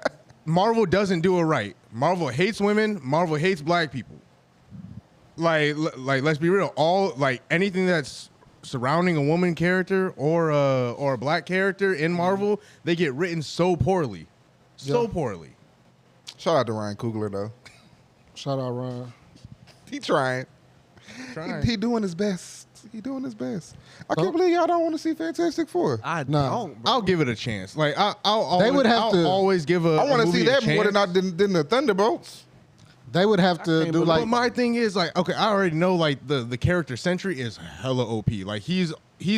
Marvel doesn't do it right. Marvel hates women. Marvel hates black people. Like, let's be real. All like anything that's surrounding a woman character or a black character in Marvel, they get written so poorly, so Yeah. poorly. Shout out to Ryan Coogler though. Shout out Ryan. He trying. Trying. He doing his best. He doing his best. I can't believe y'all don't want to see Fantastic Four. I No. don't, bro. I'll give it a chance. Like I'll They would have I'll to- always give a. I want a to see movie a that more than the Thunderbolts. They would have to can't do believe- like But my thing is like, okay, I already know like the character Sentry is hella OP. Like he's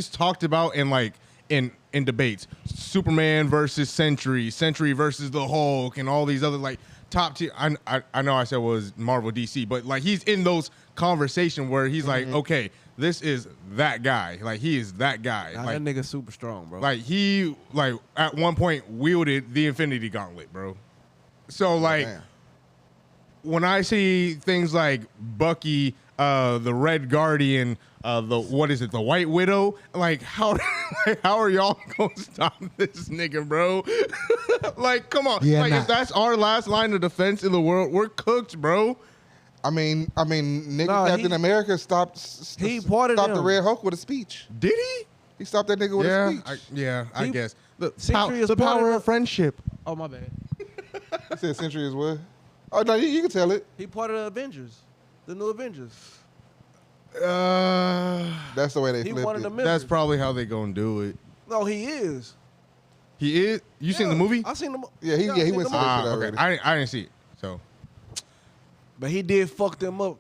talked about in like in debates, Superman versus Sentry versus the Hulk, and all these other like top tier. I know I said it was Marvel DC, but like he's in those conversations where he's like, okay, this is that guy. Like he is that guy. Nah, Like that nigga super strong, bro. like he like at one point wielded the Infinity Gauntlet, bro. So like. Damn. When I see things like Bucky, the Red Guardian, the White Widow, like how are y'all gonna stop this nigga, bro? Like, come on, Yeah, like nah. if that's our last line of defense in the world, we're cooked, bro. I mean, nigga, Nah, Captain he- America stopped parted the him. Red Hulk with a speech. Did he? He stopped that nigga with a speech. I He- guess the, Sentry is the part power of of friendship. Oh my bad. He said Century as well. Oh no, you can tell it. He part of the Avengers, the new Avengers. That's the way they He flipped one of it. the members. That's probably how they gonna do it. No, he is. He is. You seen the movie? I seen the mo- Yeah, he I went seen to the the movie. shit Okay. already. I didn't see it. So But he did fuck them up.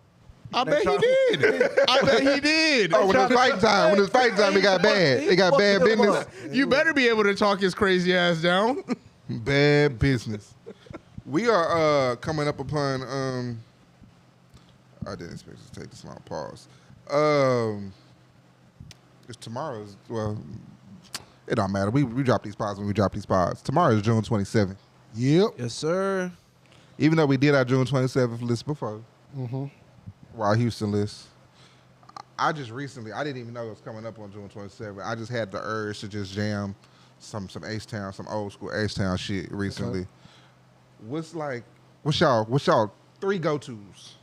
I They bet he try- did. I bet he did. Oh, when it's fight time, it got bad. It got bad fucked them business. up. You better be able to talk his crazy ass down. Bad business. We are coming up upon I didn't expect to take this long pause. It's tomorrow's it don't matter. We drop these pods when we drop these pods. Tomorrow is June 27th. Yep. Yes, sir. Even though we did our June 27th list before. Mm-hmm. Our Houston list. I just recently, I didn't even know it was coming up on June 27th. I just had the urge to just jam some H-Town, some old school H-Town shit recently. Okay. What's y'all 3 go-tos?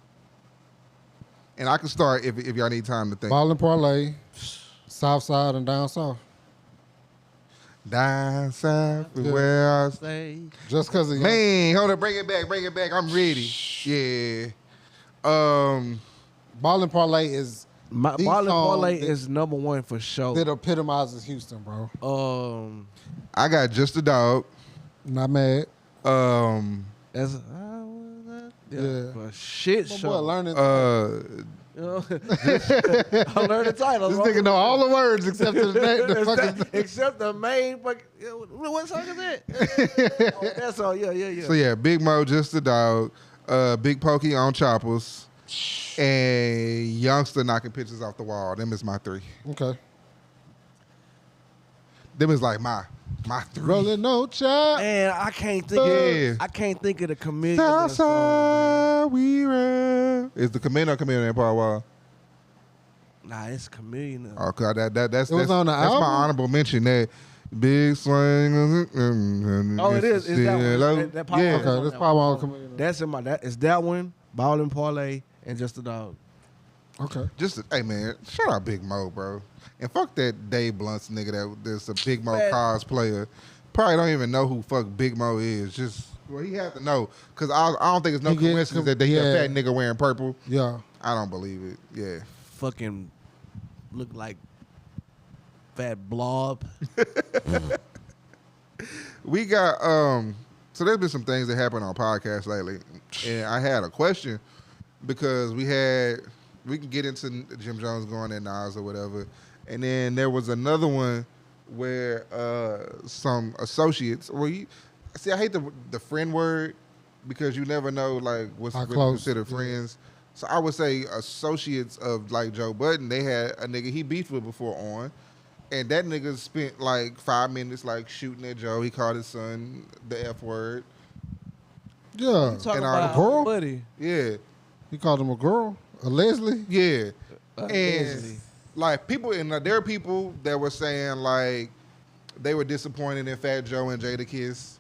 And I can start if y'all need time to think. Ball and parlay, South Side and down south. Down south is Yeah. where I Say. Just because of Man, hold on, bring it back. I'm ready. Yeah. Ball and parlay is My the Ball and song Parlay that- is number one for sure. that epitomizes Houston, bro. I got Just a Dog. Not mad. That's Yeah. for shit My boy show. learning. You know? I learned the title. This nigga know all the words except the fucking. Except the main fucking. What song is that? Oh, that's all. Yeah. So yeah, Big Mo, just the dog. Big Pokey on choppers, and Youngster knocking pictures off the wall. Them is my three. Okay. Them is like my three. Rolling no chop. Man, I can't Yeah. think. I can't think of the comedian. of that song, Southside we run. Is the comedian or comedian in Paul Wall? man. Nah, it's comedian. Oh, God, that's It was on the that's album? my honorable mention. That big swing. Oh, it is. It's that one. That Paul yeah. Wall. Okay, this probably all coming. That's in my. It's that one. Ballin' Parlay and Just a Dog. Okay. Just hey man, shout out Big Mo, bro, and fuck that Dave Blunts nigga that's a Big Mo Man. cosplayer. Probably don't even know who fuck Big Mo is. Just well, he have to know because I don't think it's no He get coincidence that he a fat nigga wearing purple. Yeah. I don't believe it. Yeah. Fucking look like fat blob. We got so there's been some things that happened on podcasts lately, and I had a question because we can get into Jim Jones going at Nas or whatever, and then there was another one where some associates. Well, I hate the friend word because you never know like what's How really close, considered yeah. friends. So I would say associates of like Joe Budden. They had a nigga he beefed with before on. And that nigga spent like 5 minutes like shooting at Joe. He called his son the F word. Yeah. Talking And our about girl? buddy. Yeah. He called him a girl, a Leslie. Yeah. And Leslie. like people, and there are people that were saying like they were disappointed in Fat Joe and Jadakiss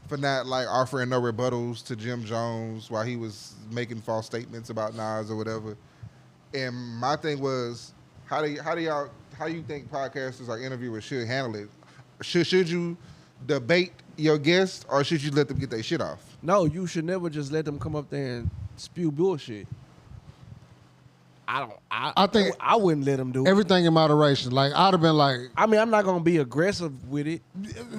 for not like offering no rebuttals to Jim Jones while he was making false statements about Nas or whatever. And my thing was, how do you think podcasters or interviewers should handle it? Should you debate your guests or should you let them get their shit off? No, you should never just let them come up there and spew bullshit. I think I wouldn't let them do it. Everything in moderation. Like I'd have been like, I mean, I'm not gonna be aggressive with it.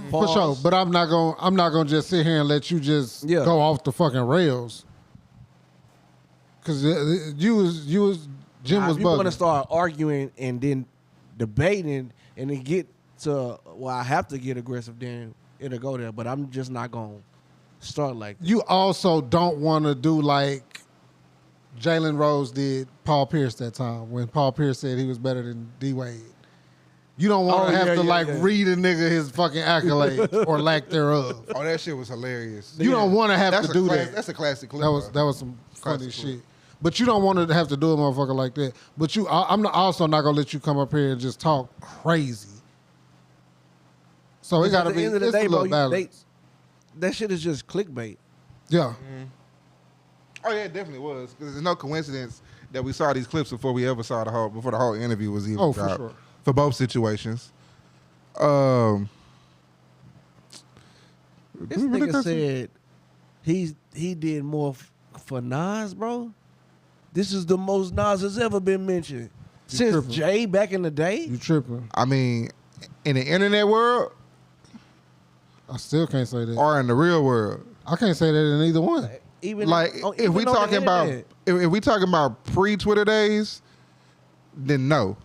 for sure, Pause. but I'm not gonna just sit here and let you just Yeah. go off the fucking rails. Cause you was Jim Nah, was if you want to bugging. start arguing and then debating and then get to I have to get aggressive, then it'll go there. But I'm just not gonna start like that. You also don't want to do like Jalen Rose did Paul Pierce that time when Paul Pierce said he was better than D Wade. You don't want to have to read a nigga his fucking accolades or lack thereof. Oh, that shit was hilarious. You don't want to have That's to a do class- that. That's a classic clip. That was some funny Classic shit. clip. But you don't want to have to do a motherfucker like that. But I'm also not gonna let you come up here and just talk crazy. So it Because gotta at be the end of the it's day, a little bro, balance. that shit is just clickbait. Yeah. Oh yeah, it definitely was. Because there's no coincidence that we saw these clips before we ever saw before the whole interview was even Oh, for dropped. sure. For both situations. This nigga said he did more for Nas, bro. This is the most Nas has ever been mentioned since tripping. Jay back in the day. You tripping. I mean, in the internet world I still can't say that. or in the real world. I can't say that in either one. Even Like on- if even we on the talking about internet. if we talking about pre-Twitter days, then no.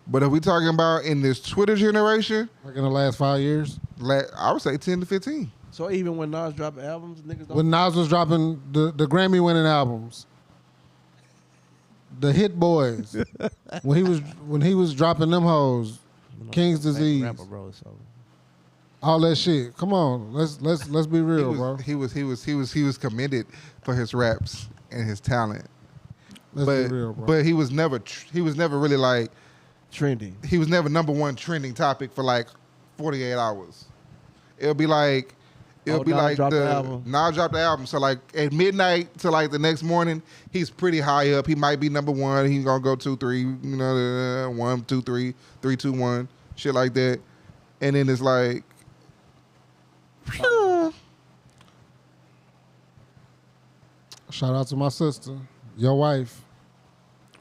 But if we talking about in this Twitter generation, Like in the last 5 years. I would say 10 to 15. So even when Nas dropped albums, niggas don't. When Nas was dropping the Grammy winning albums. The Hit Boys. when he was dropping them hoes. King's Disease. Rapper, bro, so. All that shit. Come on. Let's be real, bro. He was commended for his raps and his talent. Let's but be real, bro. but he was never really like Trending. he was never number one trending topic for like 48 hours. It'll be like Nas dropped the album. Nas dropped the album. So like at midnight to like the next morning, he's pretty high up. He might be number one. He's gonna go 2, 3, 1, 2, 3, 3, 2, 1, shit like that. And then it's like Shout out to my sister, your wife.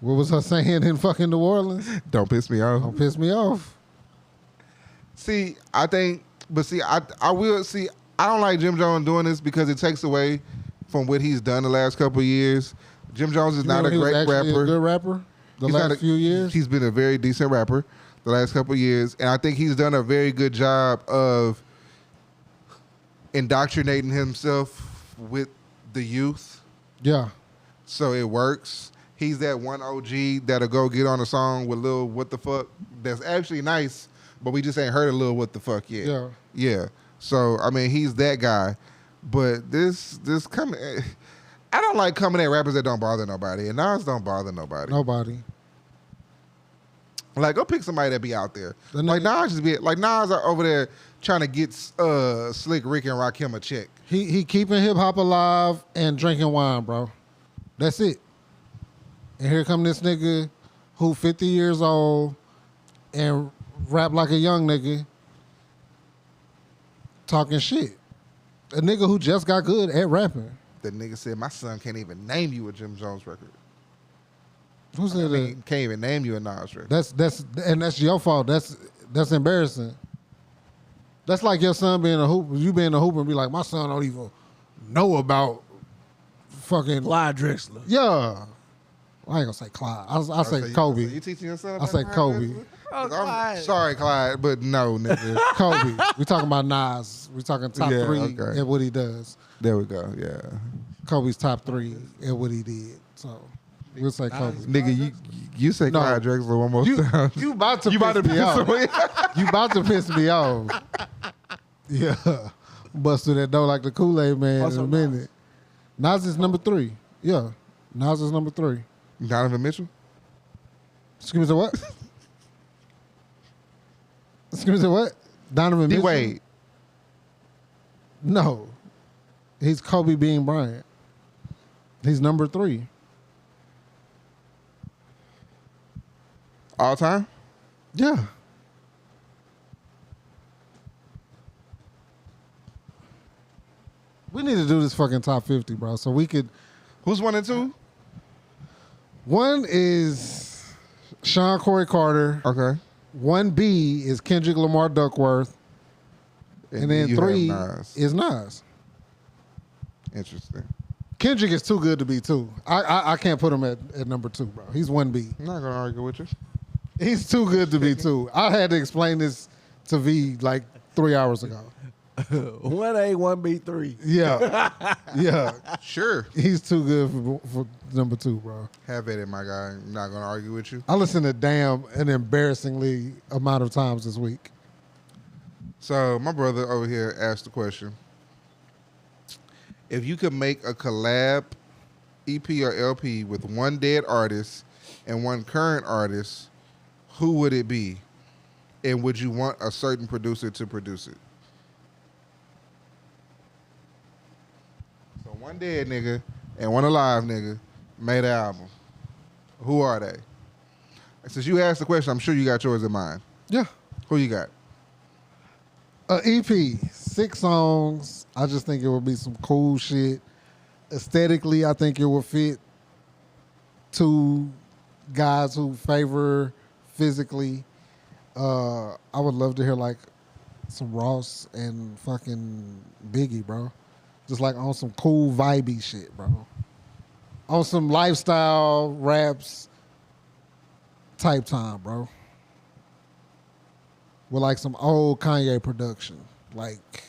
What was her saying in fucking New Orleans? don't piss me off. Don't piss me off. See, I think, but see, I will see. I don't like Jim Jones doing this because it takes away from what he's done the last couple of years. Jim Jones is not a he was great actually rapper. a good rapper the He's not last few years. He's been a very decent rapper the last couple of years, and I think he's done a very good job of indoctrinating himself with the youth, Yeah. so it works. He's that one OG that'll go get on a song with Lil What the Fuck that's actually nice, but we just ain't heard a Lil What the Fuck yet. Yeah. Yeah. So I mean, he's that guy, but this coming. I don't like coming at rappers that don't bother nobody, and Nas don't bother nobody. Nobody. Like, go pick somebody that be out there. The Like nigga- Nas just be like Nas are over there trying to get Slick Rick and Rakim a check. He keeping hip hop alive and drinking wine, bro. That's it. And here come this nigga who 50 years old and rap like a young nigga talking shit. A nigga who just got good at rapping. The nigga said, my son can't even name you a Jim Jones record. Who said I that? mean, can't even name you a Nas record. That's your fault. That's embarrassing. That's like your son being a hooper. You being a hooper and be like, my son don't even know about fucking Clyde Drexler. yeah. I ain't gonna say Clyde. I say Kobe. You teaching your son? I say about Kobe. Clyde? Oh, I'm Clyde. sorry, Clyde, but no, nigga. Kobe. We talking about Nas. We talking top Yeah, three okay. at what he does. There we go. Yeah, Kobe's top three at what he did. So we'll say Kobe. nigga, you say No. Clyde Drexler one more time. You about to You about to piss me piss off. me off. You about to piss me off. Yeah. Bust through that door like the Kool-Aid man Also in a minute. Nas is number 3. Yeah. Nas is number 3. Donovan Mitchell. Excuse me, say what? Excuse me, say what? Donovan D Mitchell? Wade. No. He's Kobe Bean Bryant. He's number 3. All time. Yeah. We need to do this fucking top 50, bro. So we could. Who's 1 and 2? One is Sean Corey Carter. Okay. 1B is Kendrick Lamar Duckworth. And then you 3 have Nas. is Nas. Interesting. Kendrick is too good to be 2. I can't put him at number 2, bro. He's 1B. I'm not gonna argue with you. He's too good to be 2. I had to explain this to V like 3 hours ago. 1A, 1B3. Yeah. Yeah. Sure. He's too good for number 2, bro. Have at it, my guy. I'm not gonna argue with you. I listened to Damn an embarrassingly amount of times this week. So my brother over here asked the question: if you could make a collab EP or LP with one dead artist and one current artist, who would it be? And would you want a certain producer to produce it? So one dead nigga and one alive nigga made an album. Who are they? And since you asked the question, I'm sure you got yours in mind. Yeah. Who you got? EP, 6 songs. I just think it would be some cool shit. Aesthetically, I think it would fit 2 guys who favor physically. I would love to hear like some Ross and fucking Biggie, bro. Just like on some cool vibey shit, bro. On some lifestyle raps type time, bro. With like some old Kanye production. Like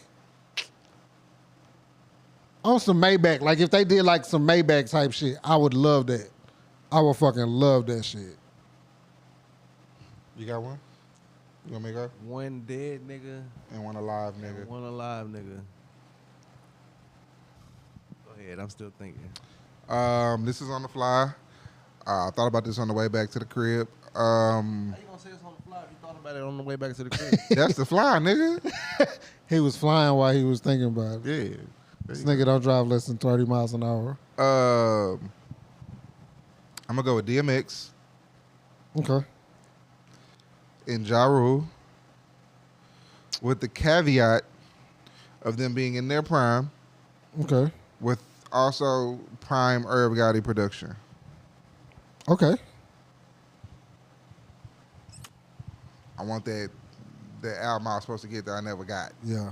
on some Maybach. Like if they did like some Maybach type shit, I would love that. I would fucking love that shit. You got one? You want me to go? One dead nigga, And one alive nigga. and one alive nigga. Go ahead, I'm still thinking. This is on the fly. I thought about this on the way back to the crib. How you gonna say this on the fly if you thought about it on the way back to the crib? That's the fly, nigga. He was flying while he was thinking about it. Yeah. This nigga don't drive less than 30 miles an hour. I'm gonna go with DMX Okay. and Ja Rule, with the caveat of them being in their prime, Okay. with also prime Irv Gotti production. Okay. I want that album I was supposed to get that I never got. Yeah.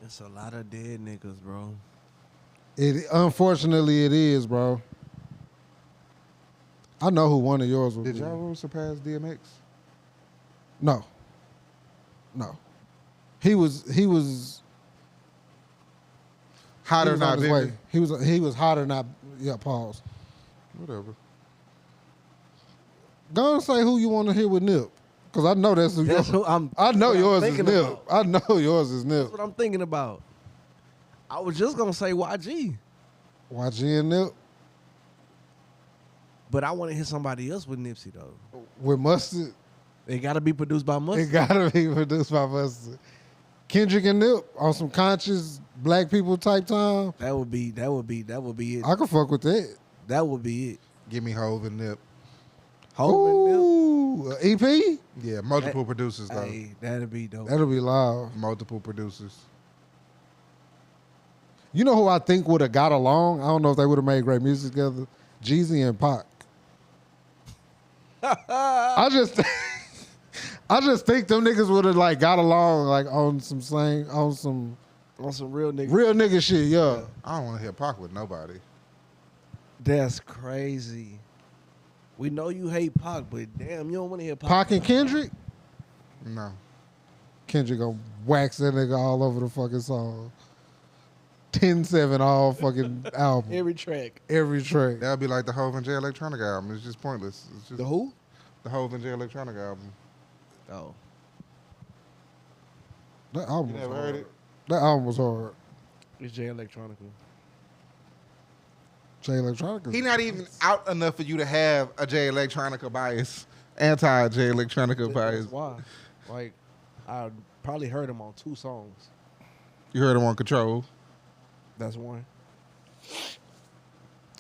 It's a lot of dead niggas, bro. Unfortunately, it is, bro. I know who one of yours would Did be. Ja Rule surpass DMX? No. No. He was Hot he or was not, on his way. baby? He was hot or not. Yeah, pause. Whatever. Go and say who you want to hear with Nip, because I know that's who. That's who I'm. I know what I'm yours is thinking Nip. about. I know yours is Nip. That's what I'm thinking about. I was just gonna say YG, YG and Nip but I want to hear somebody else with Nipsey though. with Mustard. It got to be produced by It Mustard. gotta be produced by Mustard. Kendrick and Nip on some conscious black people type time. That would be it. I can fuck with that. That would be it. Give me Hove and Nip. Hov and Ooh, EP? Yeah, multiple producers Nip. though. Hey, that'd be dope. That'll be loud. Multiple producers. You know who I think would have got along? I don't know if they would have made great music together. Jeezy and Pac. I just think them niggas would have like got along like on some slang, on some real niggas. real nigga shit, yeah. I don't want to hear Pac with nobody. That's crazy. We know you hate Pac, but damn, you don't want to hear Pac. Pac and Kendrick? No. Kendrick gonna wax that nigga all over the fucking song. 10-7 all fucking album. Every track. Every track. That would be like the Hove and J Electronica album. It's just pointless. It's just The who? the Hove and J Electronica album. Oh. That album You was never hard. heard it? That album was hard. It's J Electronica. Jay Electronica. He not even out enough for you to have a J Electronica bias. Anti J Electronica bias. That's why. Like, I probably heard him on 2 songs. You heard him on Control. That's one.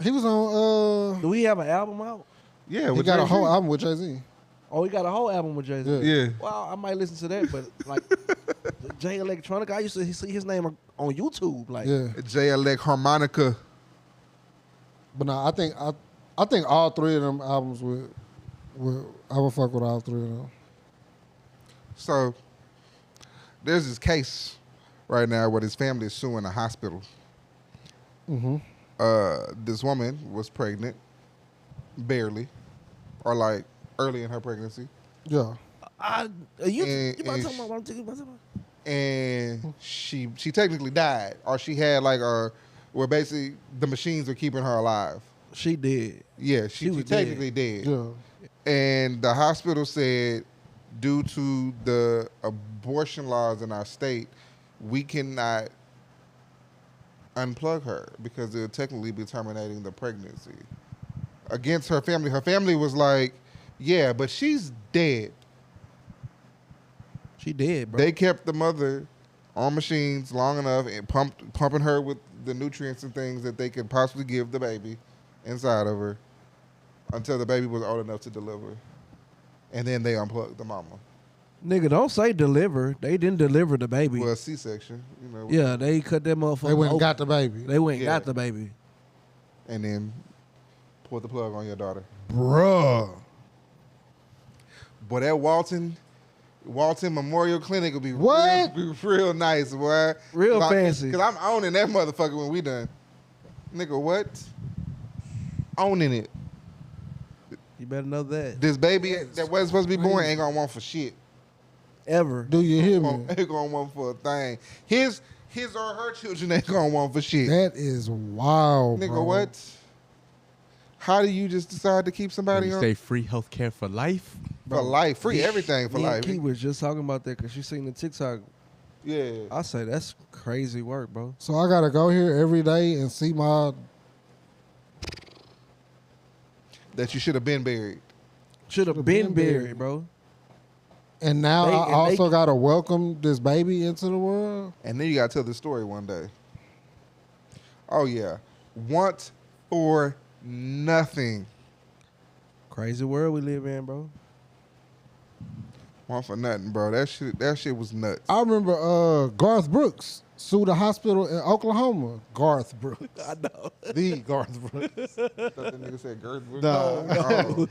He was on Do we have an album out? Yeah, he with got a Jay-Z. whole album with Jay-Z. Oh, he got a whole album with Jay Z. Yeah. Yeah. Well, I might listen to that, but like J Electronica, I used to see his name on YouTube. Like, Yeah. J Elect Harmonica. But no, I think all 3 of them albums I would fuck with all 3 of them. So there's this case right now where this family is suing a hospital. Mm-hmm. This woman was pregnant, barely, or like early in her pregnancy, Yeah. you And- about and to talk about what I'm thinking about? and she technically died, or she had like where basically the machines are keeping her alive. She did. Yeah, she was technically dead. Yeah. And the hospital said, due to the abortion laws in our state, we cannot unplug her because it'll technically be terminating the pregnancy. Against her family. Her family was like, yeah, but she's dead. She did, bro. They kept the mother on machines long enough and pumping her with the nutrients and things that they could possibly give the baby inside of her until the baby was old enough to deliver. And then they unplugged the mama. Nigga, don't say deliver. They didn't deliver the baby. Well, C-section, you know. Yeah, they cut that motherfucker. They went and open. got the baby. They went and Yeah. got the baby. And then pulled the plug on your daughter. Bruh. Boy, that Walton Memorial Clinic will be What? real nice, boy. Real fancy. Because I'm owning that motherfucker when we done. Nigga, what? Owning it. You better know that. This baby that wasn't supposed to be born ain't gonna want for shit. Ever. Do you hear me? Ain't gonna want for a thing. His or her children ain't gonna want for shit. That is wild, Nigga, bro. what? How do you just decide to keep somebody You on say free healthcare for life. for life? Free everything for Me and life. Key was just talking about that because she seen the TikTok. Yeah. I say that's crazy work, bro. So I gotta go here every day and see my. That you should have been buried. Should have been buried, bro. And now They- I and also they- gotta welcome this baby into the world. And then you gotta tell the story one day. Oh yeah. Want for nothing. Crazy world we live in, bro. Want for nothing, bro. That shit was nuts. I remember Garth Brooks sued a hospital in Oklahoma. Garth Brooks. I know. The Garth Brooks. I thought that nigga said Girth Brooks. No. Oh.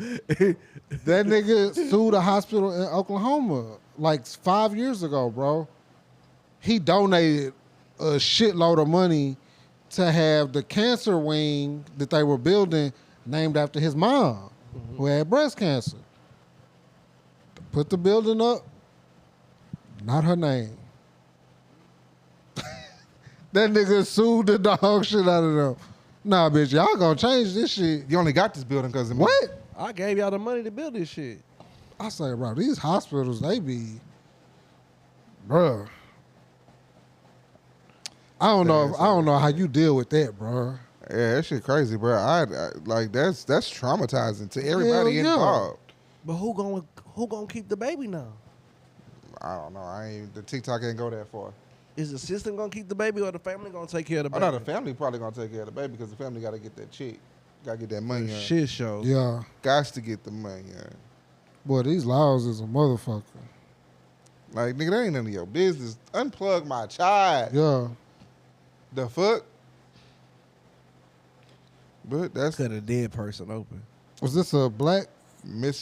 That nigga sued a hospital in Oklahoma like 5 years ago, bro. He donated a shitload of money to have the cancer wing that they were building named after his mom, who had breast cancer. Put the building up, not her name. That nigga sued the dog shit out of them. Nah, bitch, y'all gonna change this shit. You only got this building because of me. What? I gave y'all the money to build this shit. I say, bro, these hospitals, they be, bruh. I don't know how you deal with that, bro. Yeah, that shit crazy, bro. I like that's traumatizing to everybody Hell yeah. involved. But who gonna keep the baby now? I don't know. The TikTok ain't go that far. Is the system gonna keep the baby or the family gonna take care of the Oh baby? no, the family probably gonna take care of the baby because the family got to get that check, got to get that money. Shit show. Yeah. Gots to get the money. Boy, these laws is a motherfucker. Like nigga, that ain't none of your business. Unplug my child. Yeah. The fuck. But that's Cut a dead person open. Was this a black?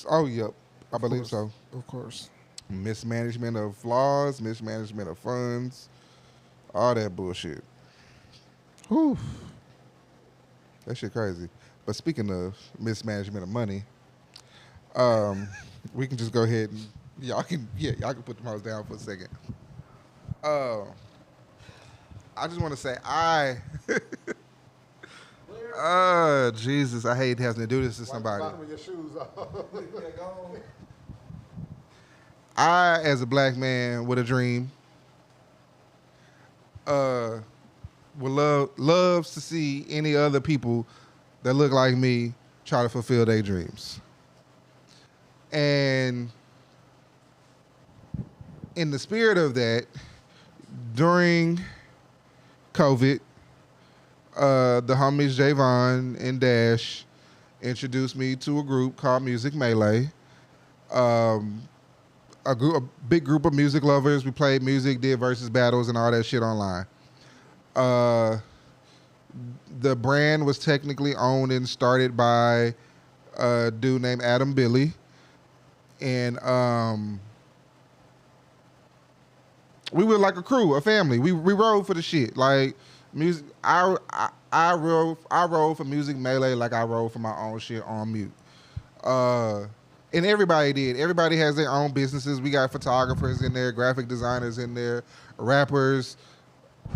Oh, yep. I believe course. so. Of course. Mismanagement of flaws, mismanagement of funds, all that bullshit. Whew. That shit crazy. But speaking of mismanagement of money, we can just go ahead and y'all can put the mouse down for a second. I just want to say Jesus, I hate having to do this to somebody. I, as a black man with a dream, would loves to see any other people that look like me try to fulfill their dreams. And in the spirit of that, during COVID, the homies Javon and Dash introduced me to a group called Music Melee. A big group of music lovers. We played music, did versus battles, and all that shit online. The brand was technically owned and started by a dude named Adam Billy, and we were like a crew, a family. We rode for the shit. Like music, I rode for Music Melee like I rode for my own shit on mute. And everybody did. Everybody has their own businesses. We got photographers in there, graphic designers in there, rappers,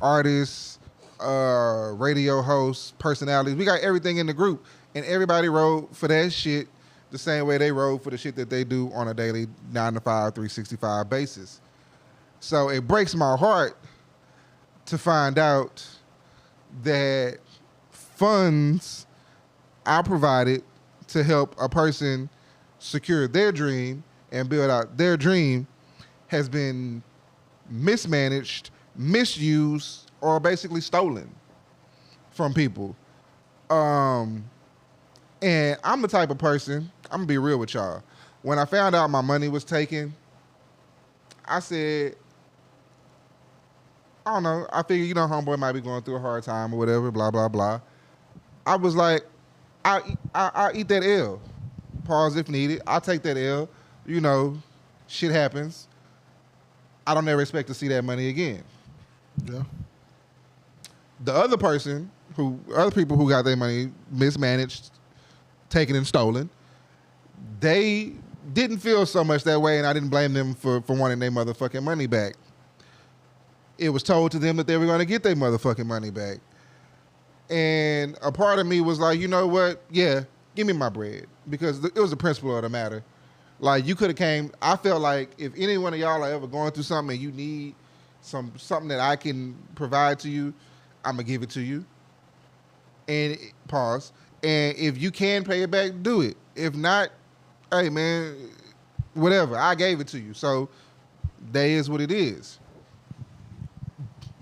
artists, radio hosts, personalities. We got everything in the group. And everybody rode for that shit the same way they rode for the shit that they do on a daily 9 to 5, 365 basis. So it breaks my heart to find out that funds I provided to help a person secure their dream and build out their dream has been mismanaged, misused, or basically stolen from people. And I'm the type of person, I'm gonna be real with y'all. When I found out my money was taken, I said, I don't know, I figured, homeboy might be going through a hard time or whatever, blah, blah, blah. I was like, I'll eat that L. Pause if needed. I'll take that L. Shit happens. I don't ever expect to see that money again. Yeah. The other people who got their money mismanaged, taken and stolen, they didn't feel so much that way, and I didn't blame them for wanting their motherfucking money back. It was told to them that they were going to get their motherfucking money back. And a part of me was like, you know what? Yeah, give me my bread. Because it was the principle of the matter. Like, you could have came, I felt like if any one of y'all are ever going through something and you need something that I can provide to you, I'm going to give it to you. And pause. And if you can pay it back, do it. If not, hey, man, whatever. I gave it to you. So that is what it is.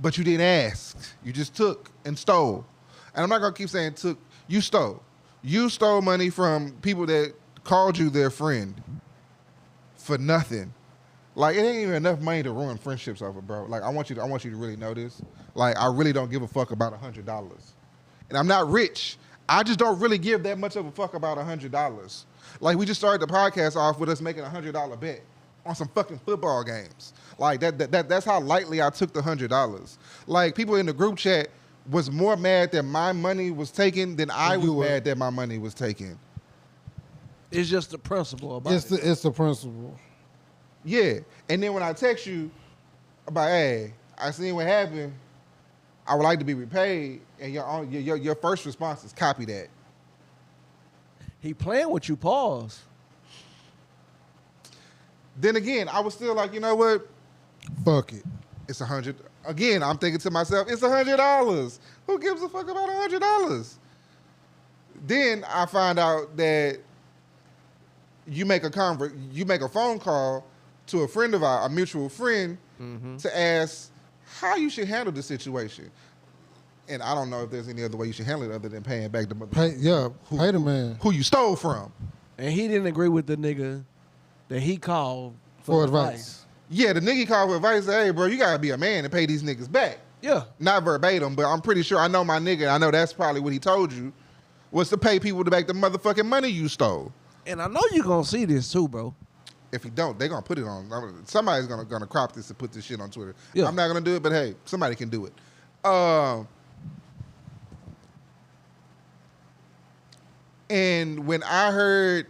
But you didn't ask. You just took and stole. And I'm not going to keep saying took. You stole. You stole money from people that called you their friend for nothing. Like, it ain't even enough money to ruin friendships over, bro. Like, I want you to really know this. Like, I really don't give a fuck about $100. And I'm not rich. I just don't really give that much of a fuck about $100. Like, we just started the podcast off with us making a $100 bet on some fucking football games. Like that's how lightly I took the $100. Like people in the group chat was more mad that my money was taken than I was mad that my money was taken. It's just the principle about it. It's the principle. Yeah. And then when I text you about, hey, I seen what happened, I would like to be repaid, and your first response is copy that. He playing with you, pause. Then again, I was still like, you know what? Fuck it. It's 100. Again, I'm thinking to myself, it's $100. Who gives a fuck about $100? Then I find out that you make a phone call to a friend of ours, a mutual friend, to ask how you should handle the situation. And I don't know if there's any other way you should handle it other than paying back the mother. Pay the man Who you stole from. And he didn't agree with the nigga that he called for advice. Yeah, the nigga called for advice. Said, hey, bro, you gotta be a man and pay these niggas back. Yeah. Not verbatim, but I'm pretty sure I know my nigga. I know that's probably what he told you, was to pay people back the motherfucking money you stole. And I know you're going to see this too, bro. If you don't, they're gonna put it on. Somebody's gonna crop this and put this shit on Twitter. Yeah. I'm not gonna do it, but hey, somebody can do it. And when I heard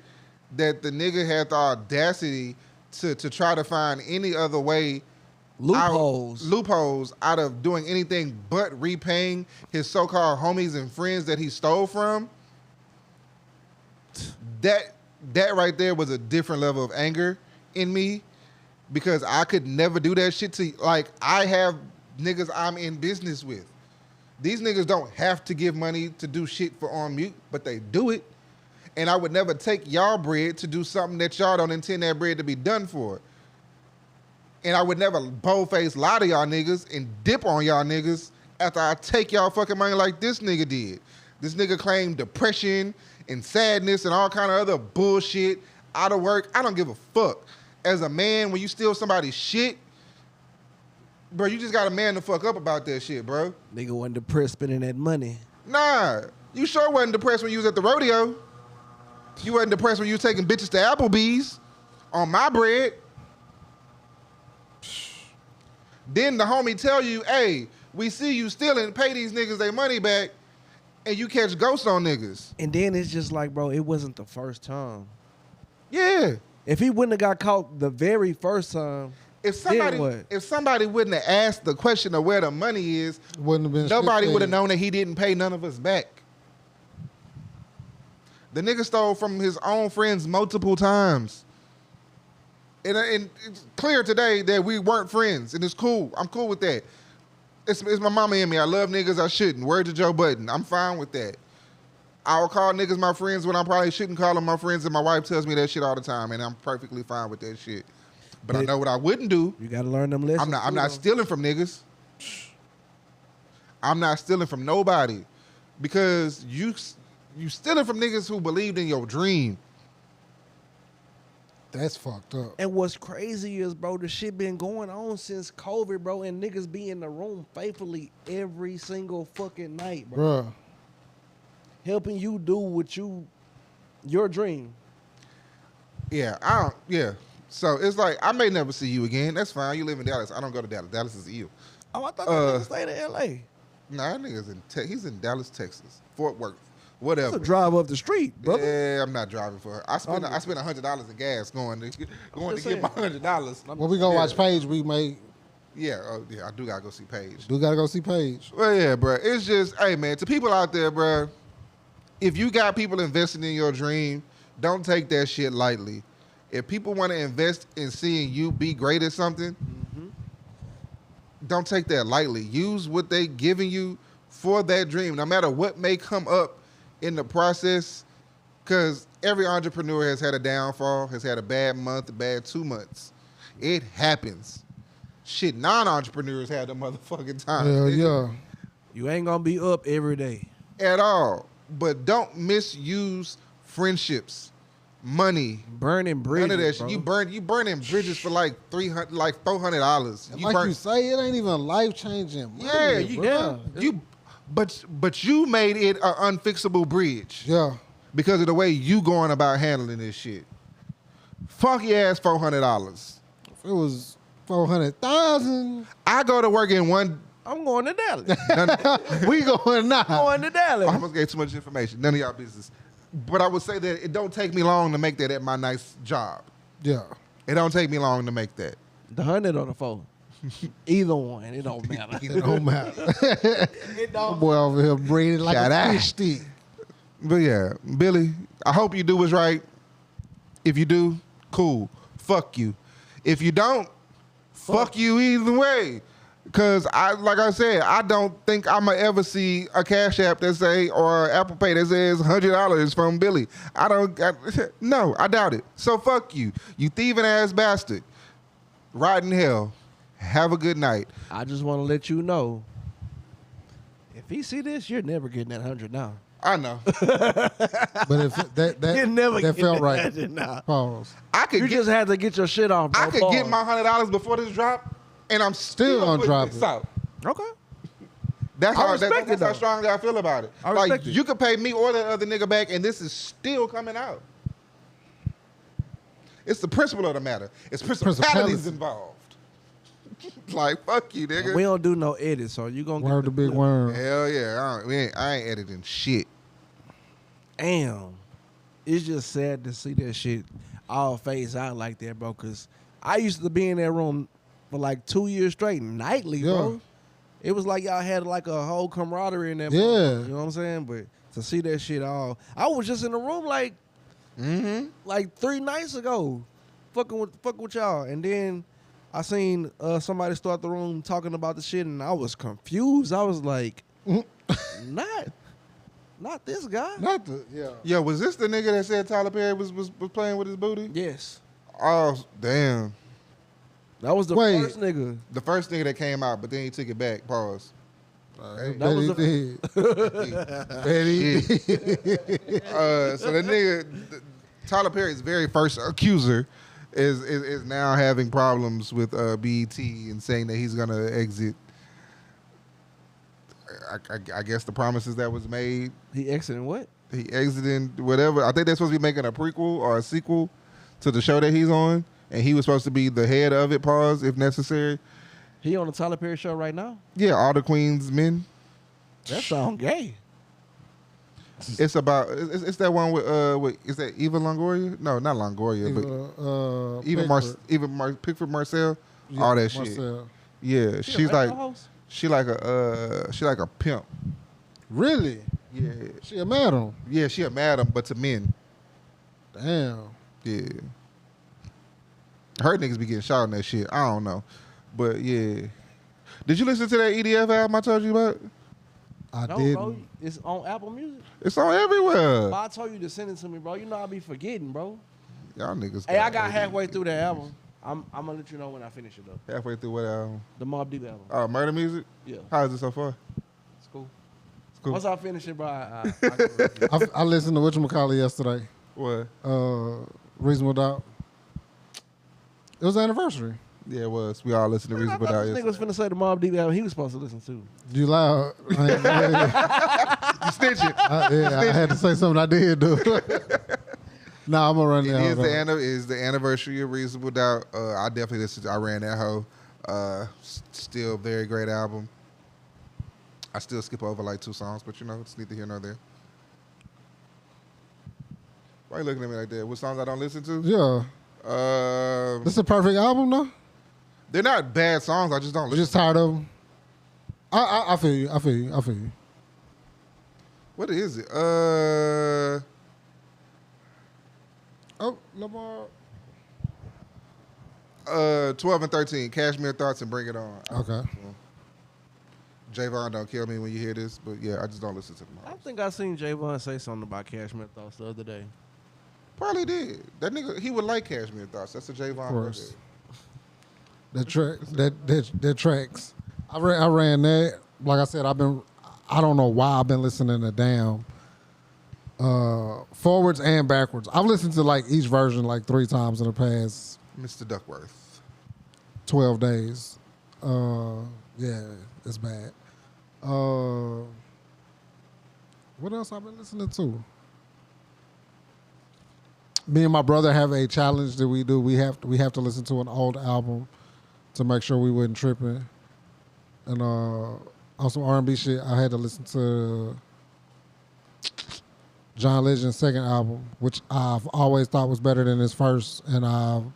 that the nigga had the audacity to try to find any other way loopholes out of doing anything but repaying his so-called homies and friends that he stole from, that right there was a different level of anger in me, because I could never do that shit to, like, I have niggas I'm in business with. These niggas don't have to give money to do shit for On Mute, but they do it. And I would never take y'all bread to do something that y'all don't intend that bread to be done for. And I would never bold-faced lie to y'all niggas and dip on y'all niggas after I take y'all fucking money like this nigga did. This nigga claimed depression and sadness and all kind of other bullshit, out of work. I don't give a fuck. As a man, when you steal somebody's shit, bro, you just got to man the fuck up about that shit, bro. Nigga wasn't depressed spending that money. Nah, you sure wasn't depressed when you was at the rodeo. You wasn't depressed when you was taking bitches to Applebee's on my bread. Then the homie tell you, hey, we see you stealing, pay these niggas their money back, and you catch ghosts on niggas. And then it's just like, bro, it wasn't the first time. Yeah. If he wouldn't have got caught the very first time, If somebody wouldn't have asked the question of where the money is, Wouldn't have been nobody shit would have said. known that he didn't pay none of us back. The nigga stole from his own friends multiple times. And it's clear today that we weren't friends, and it's cool. I'm cool with that. It's my mama in me. I love niggas I shouldn't. Word to Joe Budden. I'm fine with that. I'll call niggas my friends when I probably shouldn't call them my friends, and my wife tells me that shit all the time, and I'm perfectly fine with that shit. But I know what I wouldn't do. you got to learn them lessons. I'm not stealing from niggas. I'm not stealing from nobody, because you stealing from niggas who believed in your dream. That's fucked up. And what's crazy is, bro, the shit been going on since COVID, bro, and niggas be in the room faithfully every single fucking night, bro. Bruh. Helping you do what your dream. Yeah, So it's like, I may never see you again. That's fine. You live in Dallas. I don't go to Dallas. Dallas is ill. Oh, I thought that nigga stayed in L.A. Nah, that nigga's he's in Dallas, Texas, Fort Worth, whatever. It's a drive up the street, brother. Yeah, I'm not driving for her. I spent $100 in gas going to get my $100. When we go watch Paige, we may Yeah, I do gotta go see Paige. gotta go see Paige. Well, yeah, bro. It's just, hey, man, to people out there, bro, if you got people investing in your dream, don't take that shit lightly. If people want to invest in seeing you be great at something, don't take that lightly. Use what they giving you for that dream, no matter what may come up in the process, because every entrepreneur has had a downfall, has had a bad month, a bad 2 months. It happens. Shit, non-entrepreneurs had a motherfucking time. Hell yeah. You ain't gonna be up every day. At all. But don't misuse friendships, money, Burning bridges, none of that shit. bro. You burning bridges for like $300, like $400. And like you say, it ain't even life changing. Yeah, but you made it an unfixable bridge Yeah. because of the way you going about handling this shit. Funky ass $400. it was 400,000. I go to work in one. I'm going to Dallas. We going now. Going to Dallas. I almost gave too much information. None of y'all business. But I would say that it don't take me long to make that at my nice job. Yeah. It don't take me long to make that. The 100 or the 4. Either one. It don't matter. It don't matter. It My don't. boy over here braided like Shout a out. fish stick. But yeah, Billy, I hope you do what's right. If you do, cool. Fuck you. If you don't, fuck you either way. Cause like I said, I don't think I'ma ever see a Cash App that say or Apple Pay that says $100 from Billy. No, I doubt it. So fuck you, you thieving ass bastard. Ride in hell. Have a good night. I just want to let you know, if he see this, you're never getting that 100 now. I know. But if You're never that getting felt that right. 100 now. Pause. I could You get, just had to get your shit off, bro. I could get my $100 before this drop, and I'm still gonna putting drop this it. out. Okay. That's I how respect it, that's how though. strongly I feel about it. I Like respect it. you could pay me or that other nigga back, and this is still coming out. It's the principle of the matter. It's principalities Principalities. involved. Like fuck you, nigga. We don't do no edits, so you gonna Word get the big worm. Hell yeah, I ain't editing shit. Damn. It's just sad to see that shit all phase out like that, bro. Cause I used to be in that room for like 2 years straight, nightly, bro. Yeah. It was like y'all had like a whole camaraderie in that. Yeah. motherfucker, you know what I'm saying? But to see that shit all, I was just in the room like, like 3 nights ago, fucking with y'all, and then I seen somebody start the room talking about the shit, and I was confused. I was like, not this guy. Not the Yeah, was this the nigga that said Tyler Perry was playing with his booty? Yes, Oh damn. that was the Wait. first nigga. The first nigga that came out, but then he took it back. Pause. That Bet was he did. Bet he did. So the nigga, Tyler Perry's very first accuser, is now having problems with BET and saying that he's gonna exit. I guess the promises that was made, He exited what? he exiting whatever. I think they're supposed to be making a prequel or a sequel to the show that he's on, and he was supposed to be the head of it. Pause if necessary. He on the Tyler Perry show right now? Yeah, all the Queen's Men. That sound gay. It's about it's that one with is that Eva Longoria? No, not Longoria, but even Pickford Marcel, all that shit. Marcel. Yeah, She a she's like radio host? she like a pimp. Really? Yeah, She a madam. yeah, she a madam, but to men. Damn. Yeah, her niggas be getting shot on that shit. I don't know, but yeah. Did you listen to that EDF album I told you about? I No, didn't. bro. It's on Apple Music. It's on everywhere. But I told you to send it to me, bro. You know I be forgetting, bro. Y'all niggas. Hey, I got halfway through the album. I'm gonna let you know when I finish it though. halfway through what album? The Mobb Deep album. Oh, Murder Music. Yeah, How is it so far? it's cool. It's cool. Once I finish it, bro, I can review. I listened to whatchamacallit yesterday. What? Reasonable Doubt. It was the anniversary. Yeah, it was. We all listened to Man, I Reasonable thought Doubt this nigga was yesterday. finna say the Mobb Deep album he was supposed to listen to. You loud. You snitching. I had to say something I did do. Nah, I'm gonna run It down. is the anniversary of Reasonable Doubt. I definitely listened. I ran that hoe. Still very great album. I still skip over like 2 songs, but you know, it's neither here nor there. Why you looking at me like that? What songs I don't listen to? Yeah, this is a perfect album, though. They're not bad songs. I just don't I'm listen. just tired of them. I feel you. I feel you. I feel you. What is it? Oh, Lamar. 12 and 13. Cashmere Thoughts and Bring It On. Okay. Javon, don't kill me when you hear this, but yeah, I just don't listen to them. I think I seen Javon say something about Cashmere Thoughts the other day. Probably did. That nigga, he would like Cashmere Thoughts. That's a Javon. Of course. record. That tracks. I ran that. Like I said, I don't know why I've been listening to damn forwards and backwards. I've listened to like each version like 3 times in the past Mr. Duckworth. 12 days. Yeah, it's bad. What else I've been listening to? Me and my brother have a challenge that we do. We have to listen to an old album to make sure we wasn't tripping. And on some R&B shit, I had to listen to John Legend's second album, which I've always thought was better than his first, and I'm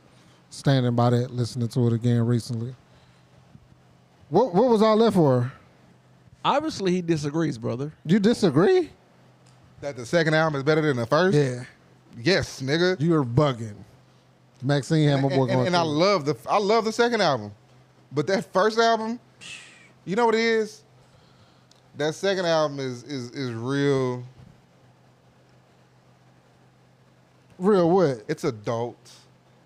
standing by that, listening to it again recently. What was all that for? Obviously, he disagrees, brother. You disagree? That the second album is better than the first? Yeah. Yes, nigga. You're bugging. Maxine had my boy going And I through it. love the second album. But that first album, you know what it is? That second album is real. Real what? It's adult.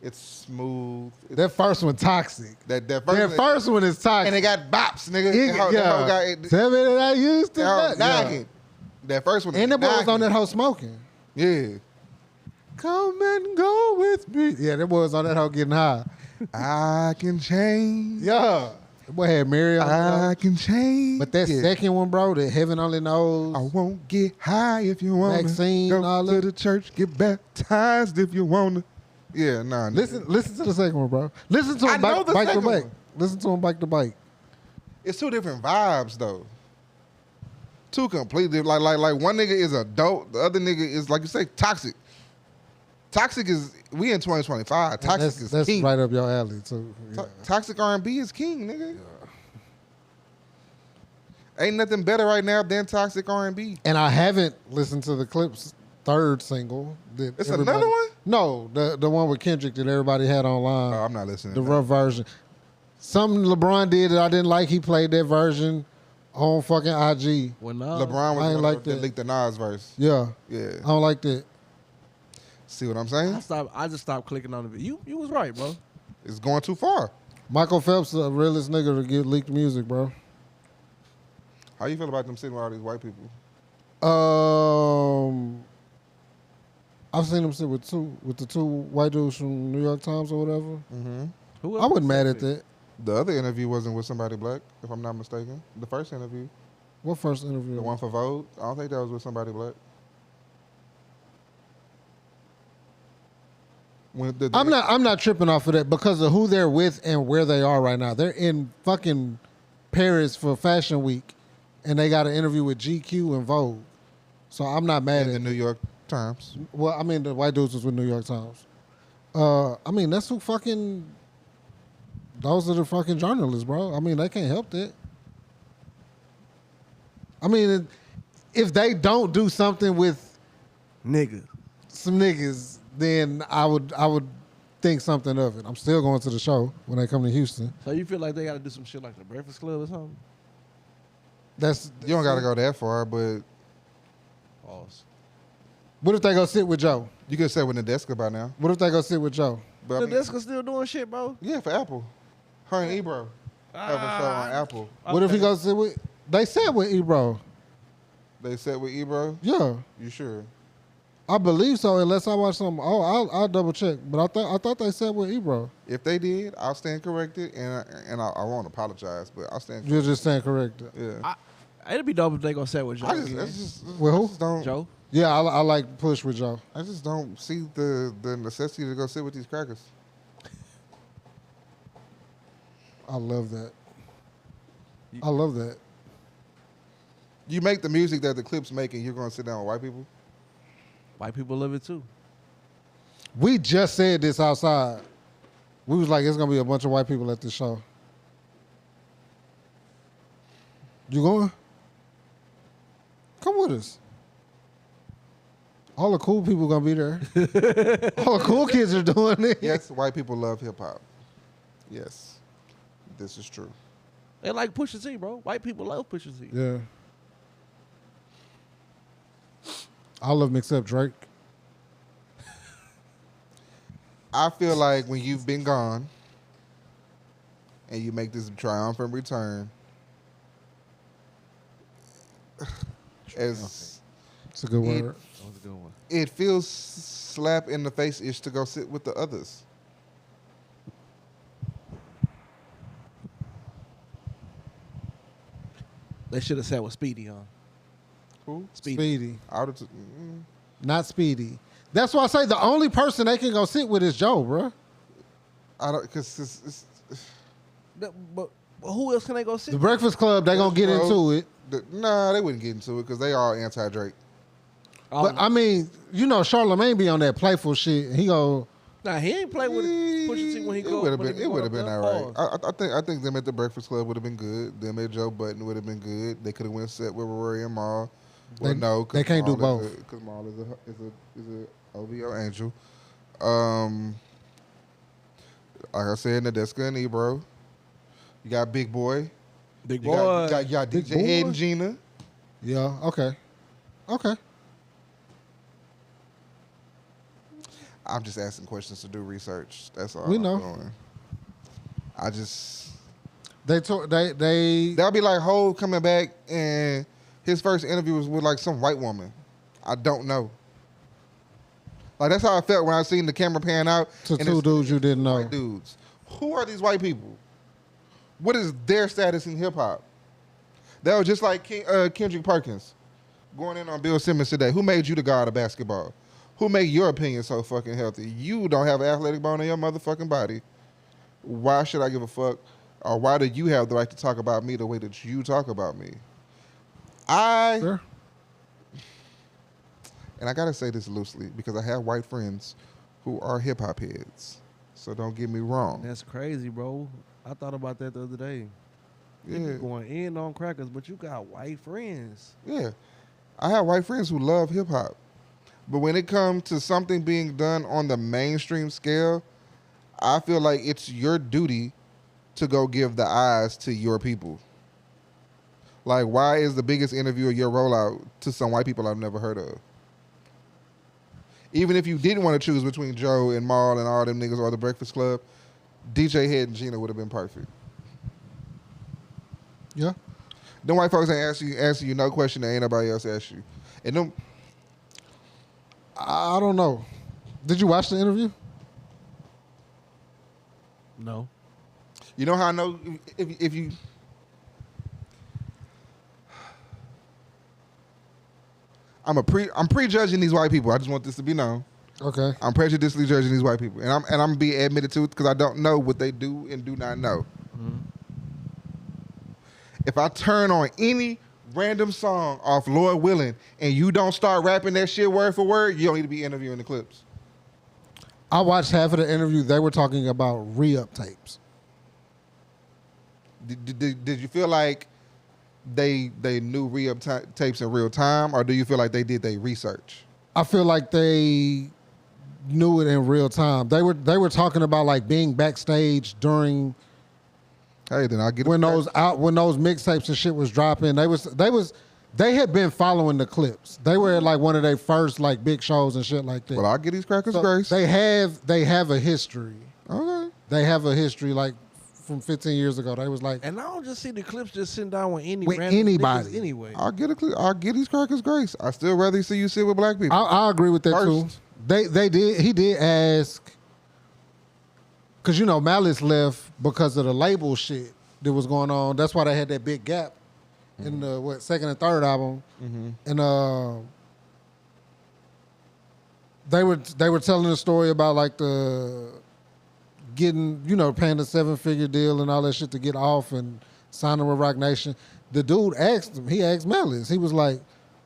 It's smooth. That first one toxic. That That first one is toxic. and it got bops, nigga. It- That hoe yeah. got- Tell me that I used to. that hoe Yeah. knocking. That first one. And the boy was on knocking. that hoe smoking. Yeah. Come and go with me. Yeah, that boy was on that hoe getting high. I can change. Yeah. That boy had Mary on that I hoe. can change. But that Yeah. second one, bro, that Heaven Only Knows. I won't get high if you want to. Maxine, Go all to that. the church, get baptized if you want to. Yeah, nah. Listen to the second one, bro. Listen to I him know bike the to second bike. one. Listen to him bike to bike. It's two different vibes though. Two completely like one nigga is adult, the other nigga is like you say toxic. Toxic is we in 2025. Toxic is That's king. right up your alley too. Yeah. Toxic R&B is king, nigga. Ain't nothing better right now than toxic R&B. And I haven't listened to the Clips' third single. That It's everybody- another one? No, the one with Kendrick that everybody had online. Oh, I'm not listening. The to that. rough version. Something LeBron did that I didn't like. He played that version on fucking IG. Well, LeBron no. was I ain't the one like that that. leaked the Nas verse. Yeah, Yeah. I don't like that. See what I'm saying? I just stopped clicking on the video. You was right, bro. It's going too far. Michael Phelps, the realest nigga to get leaked music, bro. How you feel about them sitting with all these white people? I've seen him sit with the two white dudes from New York Times or whatever. Mm-hmm. Who I else wasn't was mad that at that. The other interview wasn't with somebody black, if I'm not mistaken. The first interview, What first interview? the one for Vogue, I don't think that was with somebody black. When I'm not tripping off of that because of who they're with and where they are right now. They're in fucking Paris for Fashion Week, and they got an interview with GQ and Vogue. So I'm not mad in at the New York Times. Well, I mean, the white dudes was with New York Times. I mean, that's who fucking. Those are the fucking journalists, bro. I mean, they can't help that. I mean, if they don't do something with Nigga. some niggas, then I would think something of it. I'm still going to the show when they come to Houston. So you feel like they got to do some shit like the Breakfast Club or something? That's You don't got to go that far, but Pause. What if they go sit with Joe? you could say with Nadeska by now. What if they go sit with Joe? But I The mean, Disco still doing shit, bro. yeah, for Apple. Her and Ebro have a show on Apple. What if he goes sit with? They said with Ebro. They said with Ebro. Yeah, You sure? I believe so. Unless I watch something. Oh, I'll double check. But I thought they said with Ebro. If they did, I'll stand corrected, and I won't apologize, but I'll stand. You're just saying correct. Yeah. It'd be dope if they gonna say with Joe. I just, again. it's just, With who? I just don't. Joe. Yeah, I like push with Joe. I just don't see the necessity to go sit with these crackers. I love that. I love that. You make the music that the Clips making, you're going to sit down with white people? White people love it too. We just said this outside. We was like, it's gonna be a bunch of white people at this show. You going? Come with us. All the cool people gonna be there. All the cool kids are doing it. Yes, white people love hip hop. Yes, this is true. They like Pusha T, bro. White people love Pusha T. Yeah. All of them except Drake. I feel like when you've been gone and you make this triumphant return, as It's a good It- word. That was a good one. it feels slap in the face-ish to go sit with the others. They should have sat with Speedy, huh? Who? Speedy. Speedy. Out of Not Speedy. That's why I say the only person they can go sit with is Joe, bro. I don't because it's But who else can they go sit? The Breakfast Club, they gonna get into it. Nah, they wouldn't get into it because they all anti-Drake. But I mean, you know, Charlamagne be on that playful shit. He go, Nah, he ain't play with Pusha T when he go. It would have been all right. I think them at the Breakfast Club would have been good. Them at Joe Budden would have been good. They could have went set with Rory and Maul. Well, no, they can't do both because Maul is a OVO angel. Like I said, Nadeska and Ebro. You got Big Boy. Big You Boy. got Big DJ Boy. Head and Gina. yeah, okay. I'm just asking questions to do research. That's all. We I'm know. doing. I just They that'll be like Hov coming back and his first interview was with like some white woman. I don't know. Like that's how I felt when I seen the camera pan out to and two it's dudes you didn't know. white dudes. Who are these white people? What is their status in hip hop? That was just like Kendrick Perkins going in on Bill Simmons today. Who made you the god of basketball? Who made your opinion so fucking healthy? You don't have an athletic bone in your motherfucking body. Why should I give a fuck? Or why do you have the right to talk about me the way that you talk about me? Sure. And I gotta say this loosely because I have white friends who are hip hop heads. So don't get me wrong. That's crazy, bro. I thought about that the other day. You Yeah, going in on crackers, but you got white friends. yeah. I have white friends who love hip hop. But when it comes to something being done on the mainstream scale, I feel like it's your duty to go give the eyes to your people. Like, why is the biggest interview of your rollout to some white people I've never heard of? Even if you didn't want to choose between Joe and Maul and all them niggas or the Breakfast Club, DJ Head and Gina would have been perfect. Yeah. Them white folks ain't answer you no question that ain't nobody else asked you. And them, I don't know. Did you watch the interview? No. you know how I know if you. I'm prejudging these white people. I just want this to be known. Okay. I'm prejudicially judging these white people, and I'm be admitted to it because I don't know what they do and do not know. If I turn on any random song off Lord Willing and you don't start rapping that shit word for word, you don't need to be interviewing the clips. I watched half of the interview. They were talking about re-up tapes. Did you feel like they knew re-up tapes in real time, or do you feel like they did their research? I feel like they knew it in real time. They were talking about like being backstage during Hey, then I'll get when those mixtapes and shit was dropping. They had been following the clips. They were at like one of their first like big shows and shit like that. Well, I'll get these crackers So grace. they have a history. Okay. They have a history like from 15 years ago. They was like, And I don't just see the clips just sitting down with any With random anybody. niggas anyway. I'll get these crackers grace. I still rather see you sit with black people. I agree with that First. too. He did ask, because you know Malice left because of the label shit that was going on. That's why they had that big gap in the second and third album. And they were telling the story about like the getting, you know, paying the 7-figure deal and all that shit to get off and signing with Rock Nation. The dude asked him, he asked Malice, he was like,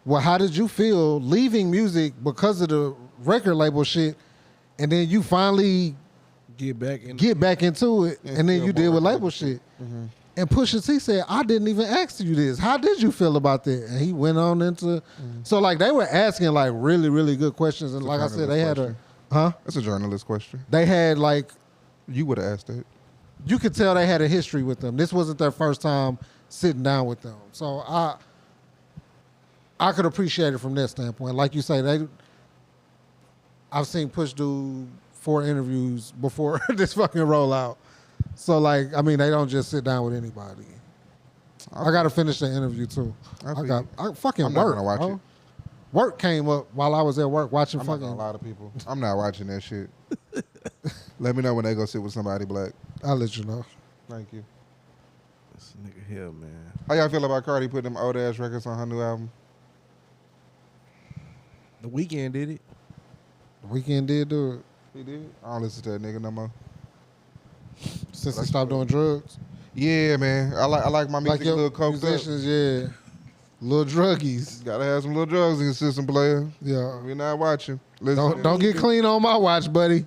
well, how did you feel leaving music because of the record label shit, and then you finally Get back into it, and then still you deal more with record label shit. And Pusha T said, I didn't even ask you this. How did you feel about that? And he went on into, so like they were asking like really, really good questions. And It's a like I said, journalist they had That's a journalist question. they had like, You would have asked that. you could tell they had a history with them. This wasn't their first time sitting down with them. So I could appreciate it from that standpoint. Like you say, I've seen Push do 4 interviews before this fucking rollout. So like, I mean, they don't just sit down with anybody. I got to finish the interview too. I fucking I'm not work. gonna watch bro. it. Work came up while I was at work watching I'm not fucking. gonna lie to people. I'm not watching that shit. Let me know when they go sit with somebody black. I'll let you know. Thank you. This nigga here, man. How y'all feel about Cardi putting them old ass records on her new album? The Weeknd did it. The Weeknd did do it. He did. I don't listen to that nigga no more. Since he stopped doing drugs. Yeah, man. I like my music Like a your little coked up. musicians, yeah. Little druggies. Gotta have some little drugs in the system, player. Yeah. We're not watching. Listen. Don't get clean on my watch, buddy.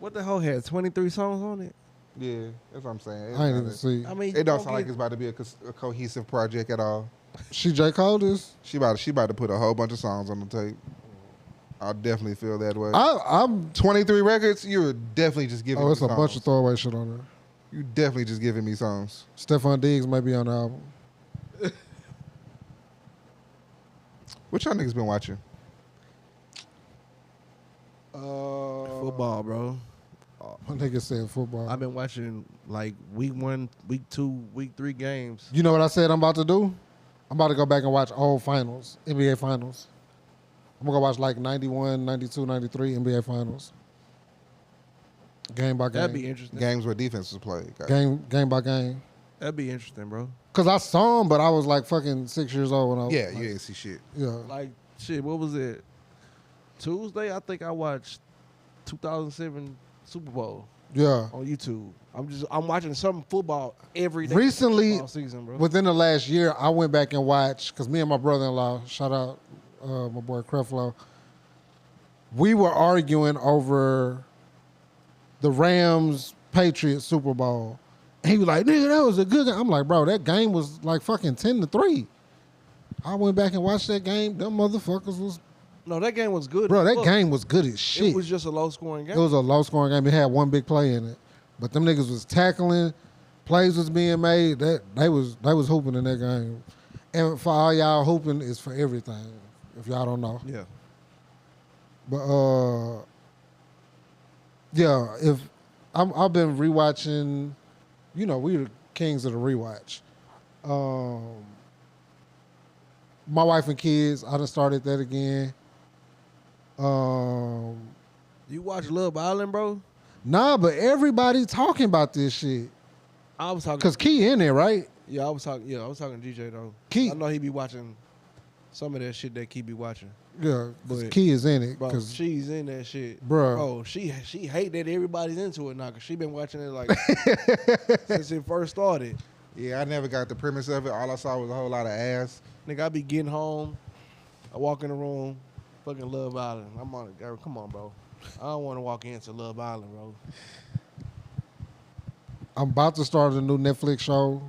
What the hell had 23 songs on it? Yeah, that's what I'm saying. It's I ain't not even a- see. I mean, It don't get- sound like it's about to be a cohesive project at all. She J. Cole this? She about to put a whole bunch of songs on the tape. I definitely feel that way. I'm 23 records, you're definitely just giving me it's a songs. bunch of throwaway shit on there. You definitely just giving me songs. Stephon Diggs might be on the album. What y'all niggas been watching? Football, bro. My nigga said football. I've been watching like week 1, week 2, week 3 games. You know what I said I'm about to do? I'm about to go back and watch old finals, NBA finals. I'm going to go watch like 91, 92, 93 NBA finals. Game by game. That'd be interesting. Games where defenses play. Game by game. That'd be interesting, bro. Because I saw him, but I was like fucking 6 years old when I was. Yeah, like, you didn't see shit. Yeah. Like shit, what was it? Tuesday, I think I watched 2007 Super Bowl Yeah. on YouTube. I'm watching some football every day. Recently, all season, bro. within the last year, I went back and watched, because me and my brother-in-law, shout out my boy Creflo, we were arguing over the Rams-Patriots Super Bowl. And he was like, nigga, that was a good game. I'm like, bro, that game was like fucking 10-3. I went back and watched that game. Them motherfuckers was, No, that game was good. bro, as that fuck. game was good as shit. It was just a low scoring game. It was a low-scoring game. It had one big play in it. But them niggas was tackling, plays was being made. That they was hooping in that game. And for all y'all, hooping is for everything, if y'all don't know. Yeah. But yeah, if I've been rewatching, you know, we the kings of the rewatch. My wife and kids, I done started that again. You watch Love Island, bro? Nah, but everybody talking about this shit. I was talking. Cause Key in there, right? Yeah, I was talking to DJ though. Key- I know he be watching some of that shit that Key be watching. Yeah, cause But- Key is in it. Bro, Cause she's in that shit. Bruh. Bro, she hate that everybody's into it now because she been watching it like since it first started. Yeah, I never got the premise of it. All I saw was a whole lot of ass. Nigga, I be getting home, I walk in the room, fucking Love Island. I'm on it. Come on, bro. I don't want to walk into Love Island, bro. I'm about to start a new Netflix show.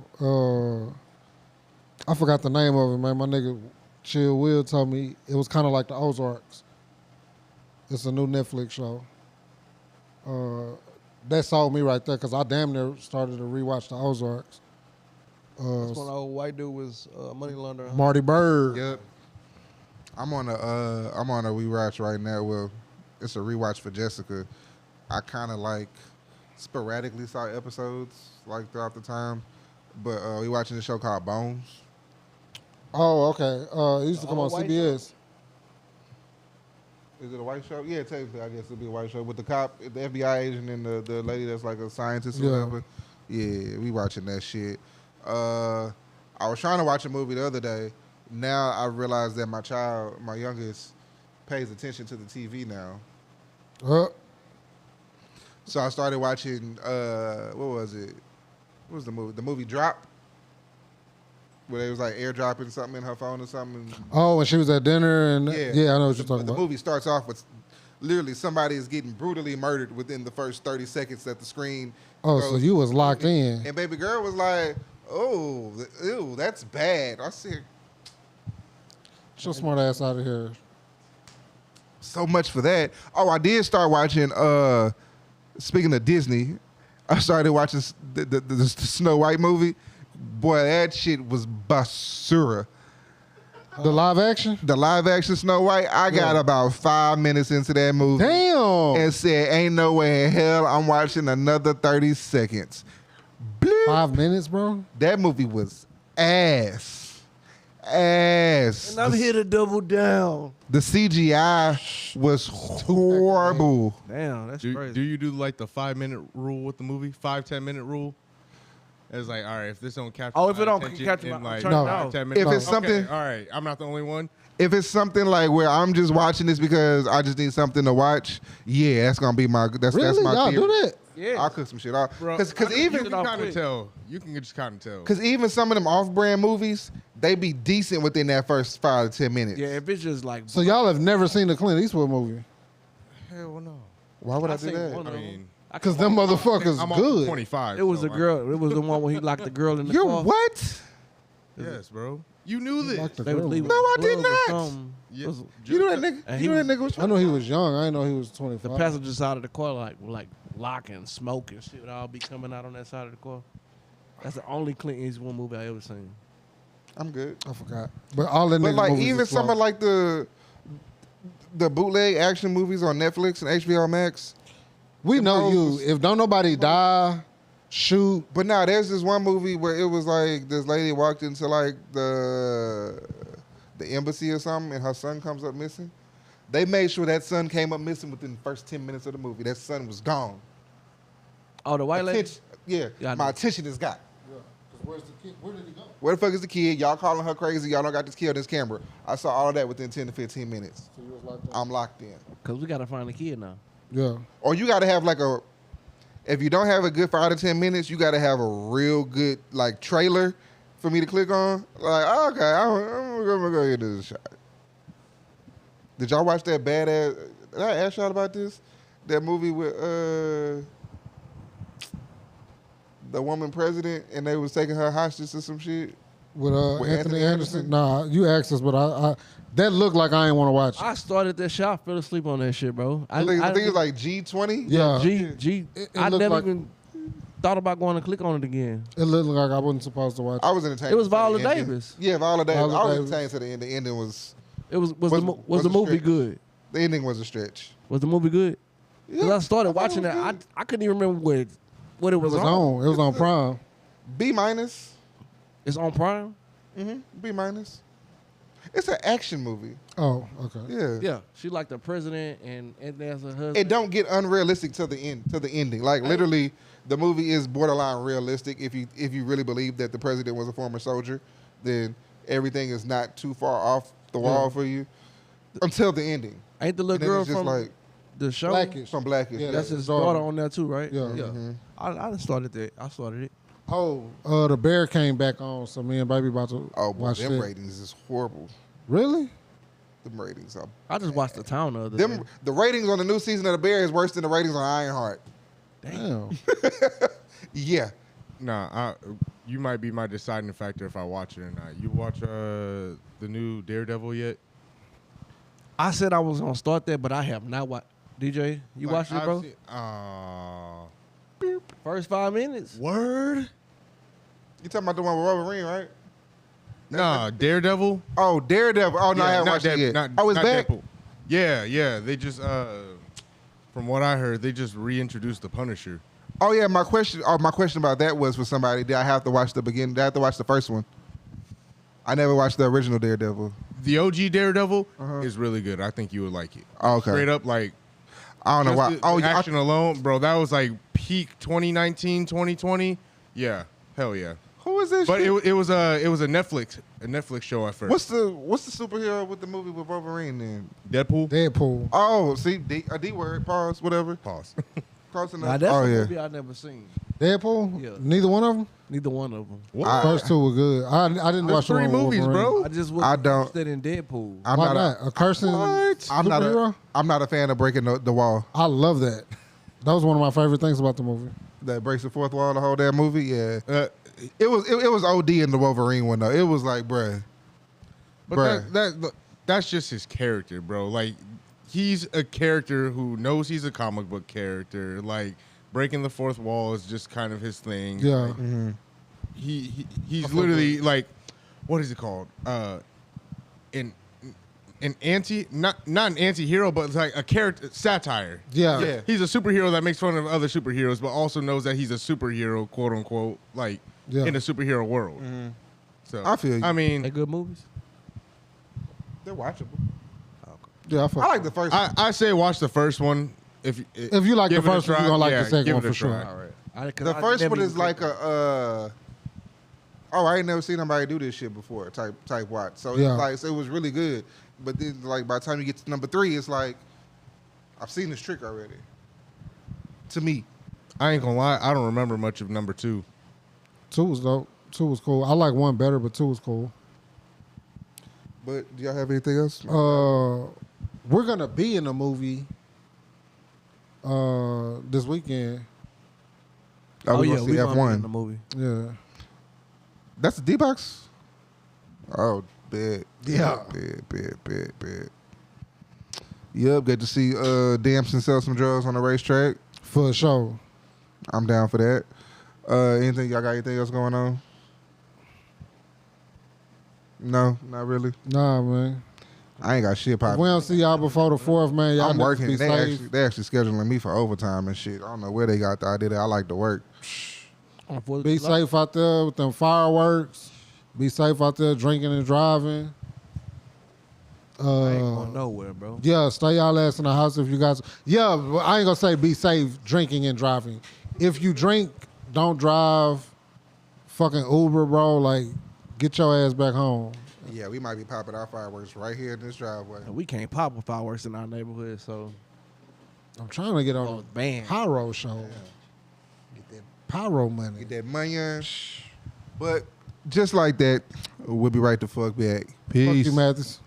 I forgot the name of it, man. My nigga Chill Will told me it was kind of like the Ozarks. It's a new Netflix show. That sold me right there because I damn near started to rewatch the Ozarks. That's when the old white dude was money laundering. Marty Bird. Yep. I'm on a rewatch right now. Well, it's a rewatch for Jessica. I kind of like sporadically saw episodes like throughout the time, but we watching this show called Bones. Oh, okay. It used to come Oh, on white CBS. Is it a white show? Yeah, technically, I guess it'd be a white show with the cop, the FBI agent, and the lady that's like a scientist or Yeah. whatever. Yeah, we watching that shit. I was trying to watch a movie the other day. Now I realize that my youngest, pays attention to the TV now. So I started watching. What was it? What was the movie? The movie Drop, where they was like airdropping something in her phone or something. Oh, when she was at dinner and yeah, I know what you're talking The about. movie starts off with literally somebody is getting brutally murdered within the first 30 seconds that the screen. Oh, so you was locked in. And baby girl was like, "Oh, ew, that's bad." I said, Get your smart ass out of here. so much for that. Oh, I did start watching. Speaking of Disney, I started watching the Snow White movie. Boy, that shit was basura. The live action? The live action Snow White. I got about 5 minutes into that movie. Damn. And said, "Ain't no way in hell I'm watching another 30 seconds." Bleep. 5 minutes, bro? That movie was ass. Ass. And I'm here to double down. The CGI was horrible. Damn, that's Do crazy. you do like the 5-minute rule with the movie? 5-10 minute rule? It's like, all right, if this don't capture Oh, if my it don't attention capture in my- like turn it off. 5, 10 minutes. If it's okay, something- all right, I'm not the only one. If it's something like where I'm just watching this because I just need something to watch, yeah, that's gonna be my that's Really? my Y'all theory. do that? Yeah. I'll cook some shit off. Bro, Because you even can kind of tell. You can just kind of tell. because even some of them off-brand movies, they be decent within that first 5 to 10 minutes. Yeah, if it's just like. So y'all have never seen the Clint Eastwood movie? Hell no. Why would I do seen that? one I of them. mean, Because them motherfuckers I'm good. 25. It was so a girl. It was the one where he locked the girl in the You're car. what? Yes, bro. You knew this. Like the They was girl. leaving No, I the did gloves or not. something. Yeah. It was- You know that nigga? And You know that nigga was I know he was young. I didn't know he was 25. The passenger side of the car, like locking, smoking, shit would all be coming out on that side of the car. That's the only Clint Eastwood movie I ever seen. I'm good. I forgot. But all the But niggas like movies even is some slow. of like the bootleg action movies on Netflix and HBO Max. We know those- you. If don't nobody die, shoot. But now there's this one movie where it was like this lady walked into like the embassy or something, and her son comes up missing. They made sure that son came up missing within the first 10 minutes of the movie. That son was gone. Oh, the white lady. Attention, yeah, Yeah, I my know. attention is got. Where's the kid? Where did he go? Where the fuck is the kid? Y'all calling her crazy. Y'all don't got this kid on this camera. I saw all of that within 10 to 15 minutes. So you was like that. I'm locked in. Cause we gotta find the kid now. Yeah. Or you got to have like a, if you don't have a good 5 to 10 minutes, you got to have a real good like trailer for me to click on. Like, oh, okay, I'm gonna go get this shot. Did y'all watch that badass? Did I ask y'all about this? That movie with the woman president, and they was taking her hostage to some shit. With With Anthony Anthony Anderson? Anderson? Nah, you asked us, but I that looked like I ain't want to watch it. I started that shot, fell asleep on that shit, bro. I think it was like G20. Yeah. G. It I looked never like- even thought about going to click on it again. It looked like I wasn't supposed to watch it. I was entertained. It was to the Viola ending. Davis. Yeah, Viola Davis. Viola I was Davis. entertained to the end. The ending was Was Was the a movie stretch. good? the ending was a stretch. Was the movie good? Because Yeah, I started I thought it watching was that. good. I couldn't even remember what it It was, was on. on. It was on Prime. B minus. It's on Prime. B minus. It's an action movie. Oh, okay. Yeah. Yeah, she like the president and there's her husband. It don't get unrealistic to the end, to the ending. Like literally, the movie is borderline realistic. If you really believe that the president was a former soldier, then everything is not too far off the wall for you until the ending. Ain't the little And then girl it's just from like the show? Blackish. from Blackish. Yeah, That's his his daughter. daughter on there too, right? Yeah. I done started that. I started it. Oh, the Bear came back on, so me and baby about to Oh, boy, watch them that. ratings is horrible. Really? Them ratings are I just watched the town the other them. day. The ratings on the new season of The Bear is worse than the ratings on Ironheart. Damn. Yeah. Nah, you might be my deciding factor if I watch it or not. You watch the new Daredevil yet? I said I was gonna start that, but I have not watched. DJ, you Like, watched it, bro? First 5 minutes. Word? You talking about the one with Wolverine, right? Nah, Daredevil. Oh, Daredevil. Oh no, I Yeah, haven't not watched it yet. not- Oh, it's not back. Deadpool. Yeah. They just from what I heard, they just reintroduced the Punisher. Oh yeah, my question about that was for somebody. Did I have to watch the beginning? Did I have to watch the first one? I never watched the original Daredevil. The OG Daredevil is really good. I think you would like it. Oh, okay. Straight up, like I don't know why. just the Oh, yeah, action alone, bro. That was like peak 2019, 2020. Yeah, hell yeah. who is this? But shit? it was a Netflix show at first. what's the superhero with the movie with Wolverine then? Deadpool? Deadpool. Oh, see, a D word. Pause. Whatever. Pause. Close enough. Now that's Oh a yeah. movie I never seen. Deadpool? Yeah. Neither one of them? Neither one of them. I- First two were good. I didn't There's watch the 3 one with movies, Wolverine. bro. I just was I don't- interested in Deadpool. I'm Why not. not? A cursing I'm not. superhero? I'm not a fan of breaking the wall. I love that. That was one of my favorite things about the movie. That breaks the fourth wall. The whole damn movie. Yeah. Uh, It was OD in the Wolverine one though. It was like, bruh. But Bruh. that's just his character, bro. Like he's a character who knows he's a comic book character. Like breaking the fourth wall is just kind of his thing. Yeah. Like, he's literally like, what is it called? An anti not an anti-hero, but it's like a character satire. Yeah. Yeah. He's a superhero that makes fun of other superheroes, but also knows that he's a superhero, quote unquote, like Yeah. in a superhero world. So I feel you. I mean, They good movies? They're watchable. Yeah, I, fuck I like the first. I say watch the first one. If you like give the it a first one, try. you're gonna like Yeah, the second give one it a for sure. try. All right. The first one is like a. Oh, I ain't never seen nobody do this shit before. Type watch. So Yeah. it's like, so it was really good. But then, like, by the time you get to number 3, it's like, I've seen this trick already. To me. I ain't gonna lie, I don't remember much of number 2. 2 was dope. 2 was cool. I like 1 better, but 2 was cool. But do y'all have anything else? We're gonna be in a movie this weekend. Oh, we yeah, gonna see we gonna be in F1. the movie. Yeah. That's the D-Box? Oh, bad. Yeah. Bad. Yep, good to see Damson sell some drugs on the racetrack. For sure. I'm down for that. Y'all got anything else going on? No, not really. Nah, man. I ain't got shit If popping. we don't see y'all before the 4th, man, y'all I'm niggas working. be safe. They actually scheduling me for overtime and shit. I don't know where they got the idea that I like to work. Be safe out there with them fireworks. Be safe out there drinking and driving. I ain't going nowhere, bro. Yeah, stay y'all ass in the house if you guys. Yeah, but I ain't gonna say be safe drinking and driving. If you drink, don't drive. Fucking Uber, bro. Like, get your ass back home. Yeah, we might be popping our fireworks right here in this driveway. We can't pop with fireworks in our neighborhood, so I'm trying to get on oh, the man. pyro show. Get that pyro money. Get that money in. But just like that, we'll be right the fuck back. Fuck Peace. you, Mathis.